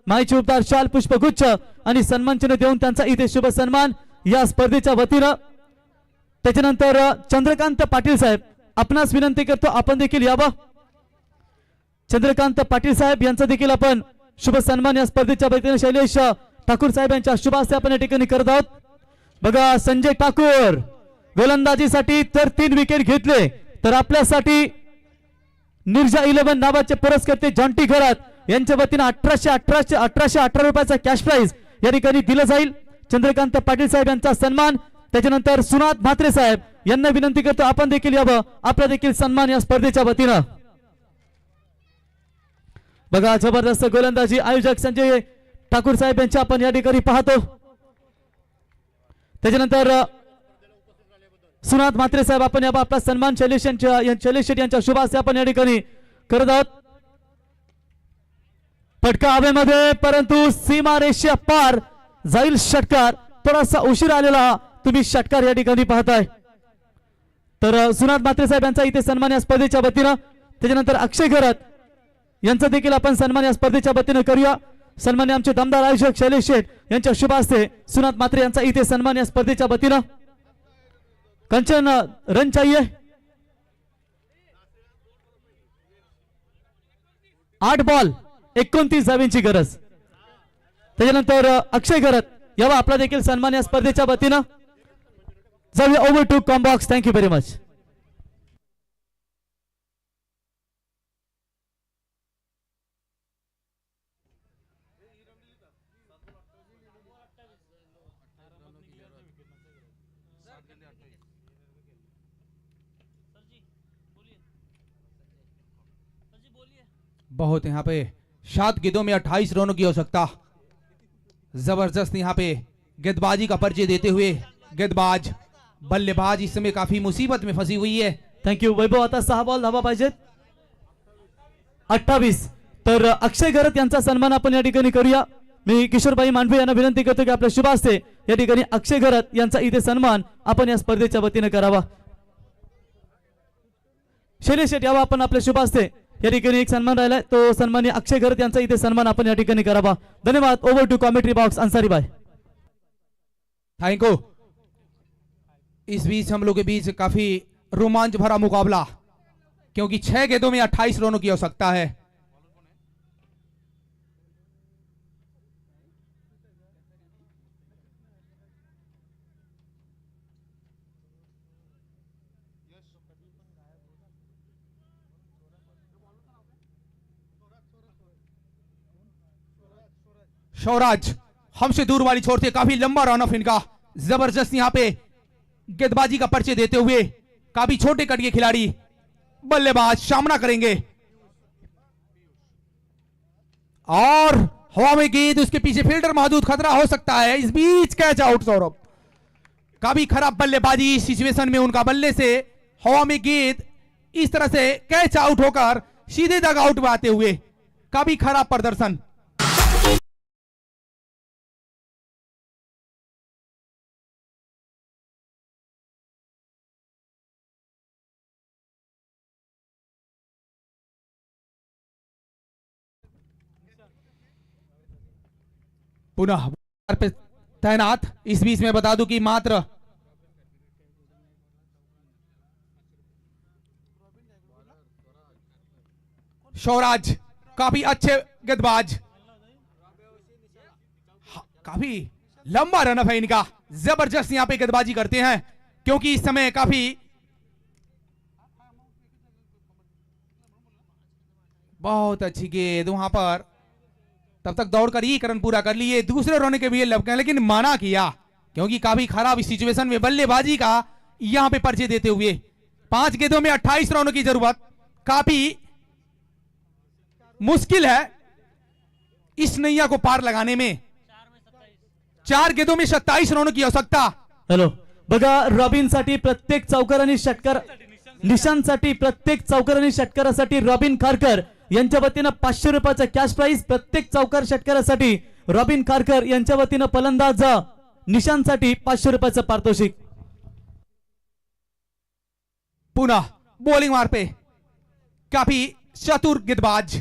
माहिती उपदार शाल पुष्पगुच्छ आणि सन्मानचिन्ह देऊन त्यांचा इथे शुभ सन्मान या स्पर्धेच्या वतीनं त्याच्यानंतर चंद्रकांत पाटील साहेब आपणास विनंती करतो आपण देखील यावं चंद्रकांत पाटील साहेब यांचा देखील आपण शुभ सन्मान या स्पर्धेच्या वतीने शैलेश ठाकूर साहेब यांच्या शुभ हस्ते आपण या ठिकाणी करत आहोत बघा संजय ठाकूर गोलंदाजीसाठी तर 3 विकेट घेतले तर आपल्यासाठी निर्जा 11 नावाचे पुरस्कर्ते जॉन्टी घरात यांच्या वतीने 1818 रुपयाचा कॅश प्राइज या ठिकाणी दिलं जाईल चंद्रकांत पाटील साहेब यांचा सन्मान त्याच्यानंतर सुनाथ म्हात्रे साहेब यांना विनंती करतो आपण देखील यावं आपला देखील सन्मान या स्पर्धेच्या वतीनं बघा जबरदस्त गोलंदाजी आयोजक संजय ठाकूर साहेब यांच्या आपण या ठिकाणी पाहतो त्याच्यानंतर सुनाथ म्हात्रे साहेब आपण यावं आपला सन्मान शैलेश शेट्टी यांच्या शुभ हस्ते आपण या ठिकाणी करत आहोत फटका हवेमध्ये परंतु सीमा रेषेच्या पार जाईल षटकार थोडासा उशीर आलेला तुम्ही षटकार या ठिकाणी पाहताय तर सुनाथ म्हात्रे साहेब यांचा इथे सन्मान या स्पर्धेच्या वतीनं त्याच्यानंतर अक्षय घरत यांचा देखील आपण सन्मान या स्पर्धेच्या वतीनं करूया सन्मान्य आमचे दमदार आयोजक शैलेश शेठ यांच्या शुभ हस्ते सुनाथ म्हात्रे यांचा इथे सन्मान या स्पर्धेच्या वतीनं कंचन रन चाहिए 8 बॉल 29 धावांची गरज त्याच्यानंतर अक्षय घरत यावा आपला देखील सन्मान या स्पर्धेच्या वतीनं जाऊया over to com box thank you very much बहुत यहाँ पे 7 गेंदों में 28 रनों की आवश्यकता जबरदस्त यहाँ पे गेंदबाजी का परिचय देते हुए गेंदबाज बल्लेबाज इस समय काफी मुसीबत में फंसी हुई है थँक्यू वैभव आता 6 बॉल धावा पाहिजेत 28 तर अक्षय घरत यांचा सन्मान आपण या ठिकाणी करूया मी किशोरभाई मांडवे यांना विनंती करतो की आपल्या शुभ हस्ते या ठिकाणी अक्षय घरत यांचा इथे सन्मान आपण या स्पर्धेच्या वतीने करावा शैलेश शेट्टी यावा आपण आपल्या शुभ हस्ते या ठिकाणी एक सन्मान राहिलाय तो सन्माननीय अक्षय घरत यांचा इथे सन्मान आपण या ठिकाणी करावा धन्यवाद over to commentary box Ansari भाई थैंक यू इस बीच हम लोग के बीच काफी रोमांच भरा मुकाबला क्योंकि 6 गेंदों में 28 रनों की आवश्यकता है शौराज हमसे दूर वाली छोर से काफी लंबा रन ऑफ इनका जबरदस्त यहां पे गेंदबाजी का परिचय देते हुए काफी छोटे कट के खिलाड़ी बल्लेबाज सामना करेंगे और हवा में गेंद उसके पीछे फील्डर मौजूद खतरा हो सकता है इस बीच कैच आउट सौरभ काफी खराब बल्लेबाजी इस सिचुएशन में उनका बल्ले से हवा में गेंद इस तरह से कैच आउट होकर सीधे दग आउट में आते हुए काफी खराब प्रदर्शन पुनः पे तैनात। इस बीच में बता दूं कि मात्र शौराज काफी अच्छे गेंदबाज, काफी लंबा रनअप है इनका, जबरदस्त यहां पे गेंदबाजी करते हैं क्योंकि इस समय काफी बहुत अच्छी गेंद वहां पर, तब तक दौड़कर ये रन पूरा कर लिए, दूसरे रोने के भी लपके, लेकिन माना किया क्योंकि काफी खराब सिचुएशन में बल्लेबाजी का यहां पे परिचय देते हुए 5 गेंदों में 28 रनों की जरूरत, काफी मुश्किल है इस नैया को पार लगाने में। 4 गेंदों में 27 रनों की आवश्यकता। हॅलो, बघा रॉबिनसाठी प्रत्येक चौकार आणि षटकार, निशांसाठी प्रत्येक चौकार आणि षटकारासाठी रॉबिन खारकर यांच्या वतीनं 500 रुपयाचा कॅश प्राइज, प्रत्येक चौकार षटकारासाठी रॉबिन खारकर यांच्या वतीनं फलंदाज निशांसाठी 500 रुपयाचं पारितोषिक। पुनः बॉलिंग मार पे काफी चतुर गेंदबाज,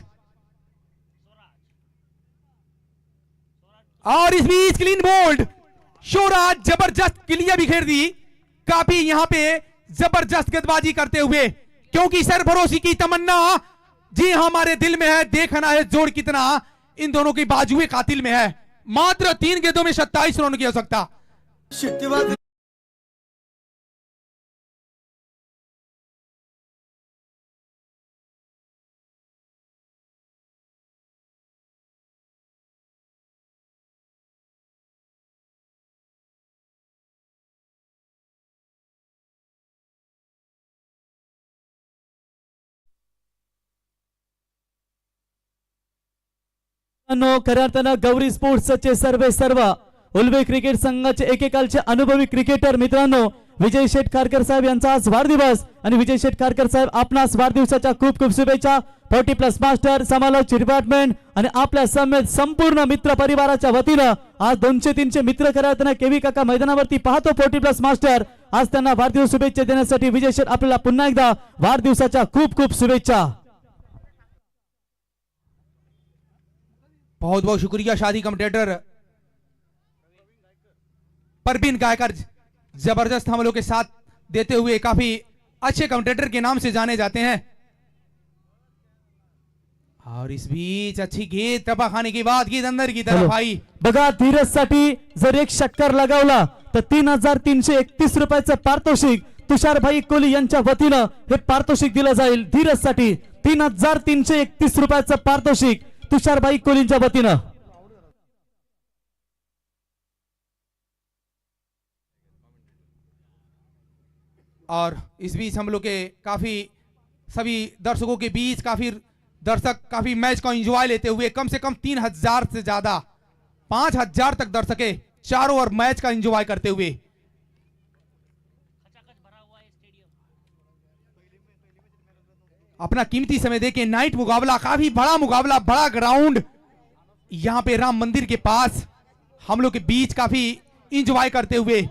और इस बीच क्लीन बोल्ड, शौराज जबरदस्त क्लियर बिखेर दी, काफी यहां पे जबरदस्त गेंदबाजी करते हुए, क्योंकि सरफरोशी की तमन्ना जी हमारे दिल में है, देखना है जोड़ कितना इन दोनों की बाजुए कातिल में है। मात्र 3 गेंदों में 27 रनों की आवश्यकता। खऱ्या अर्थानं गौरी स्पोर्ट्सचे सर्व उल्वे क्रिकेट संघाचे एकेकालचे अनुभवी क्रिकेटर मित्रांनो विजय शेठ खारकर साहेब यांचा आज वाढदिवस, आणि विजय शेठ खारकर साहेब आपणास वाढदिवसाच्या खूप खूप शुभेच्छा। 40+ मास्टर, समालोचक डिपार्टमेंट आणि आपल्या समेत संपूर्ण मित्र परिवाराच्या वतीनं आज 200-300 मित्र खऱ्या अर्थानं केवी काका मैदानावरती पाहतो 40+ मास्टर, आज त्यांना वाढदिवस शुभेच्छा देण्यासाठी विजय शेठ आपल्याला पुन्हा एकदा वाढदिवसाच्या खूप खूप शुभेच्छा। बहुत बहुत शुक्रिया शादी कमेंटेटर परवीन गायकर, जबरदस्त हम लोग के साथ देते हुए काफी अच्छे कमेंटेटर के नाम से जाने जाते हैं। और इस बीच अच्छी गेंद टपा खाने के बाद गेंद अंदर की तरफ आई। बघा धीरजसाठी जर एक षटकार लगावला तर 3331 रुपयाचं पारितोषिक तुषारभाई कोहली यांच्या वतीनं हे पारितोषिक दिलं जाईल। धीरजसाठी 3331 रुपयाचं पारितोषिक तुषारभाई कोहलींच्या वतीनं। और इस बीच हम लोग के काफी सभी दर्शकों के बीच काफी दर्शक काफी मैच को एंजॉय लेते हुए, कम से कम 3000 से ज्यादा 5000 तक दर्शके चारों ओर मैच का एंजॉय करते हुए। अपना कीमती समय देके नाइट मुकाबला, काफी बड़ा मुकाबला, बड़ा ग्राउंड यहां पे राम मंदिर के पास हम लोग के बीच काफी एंजॉय करते हुए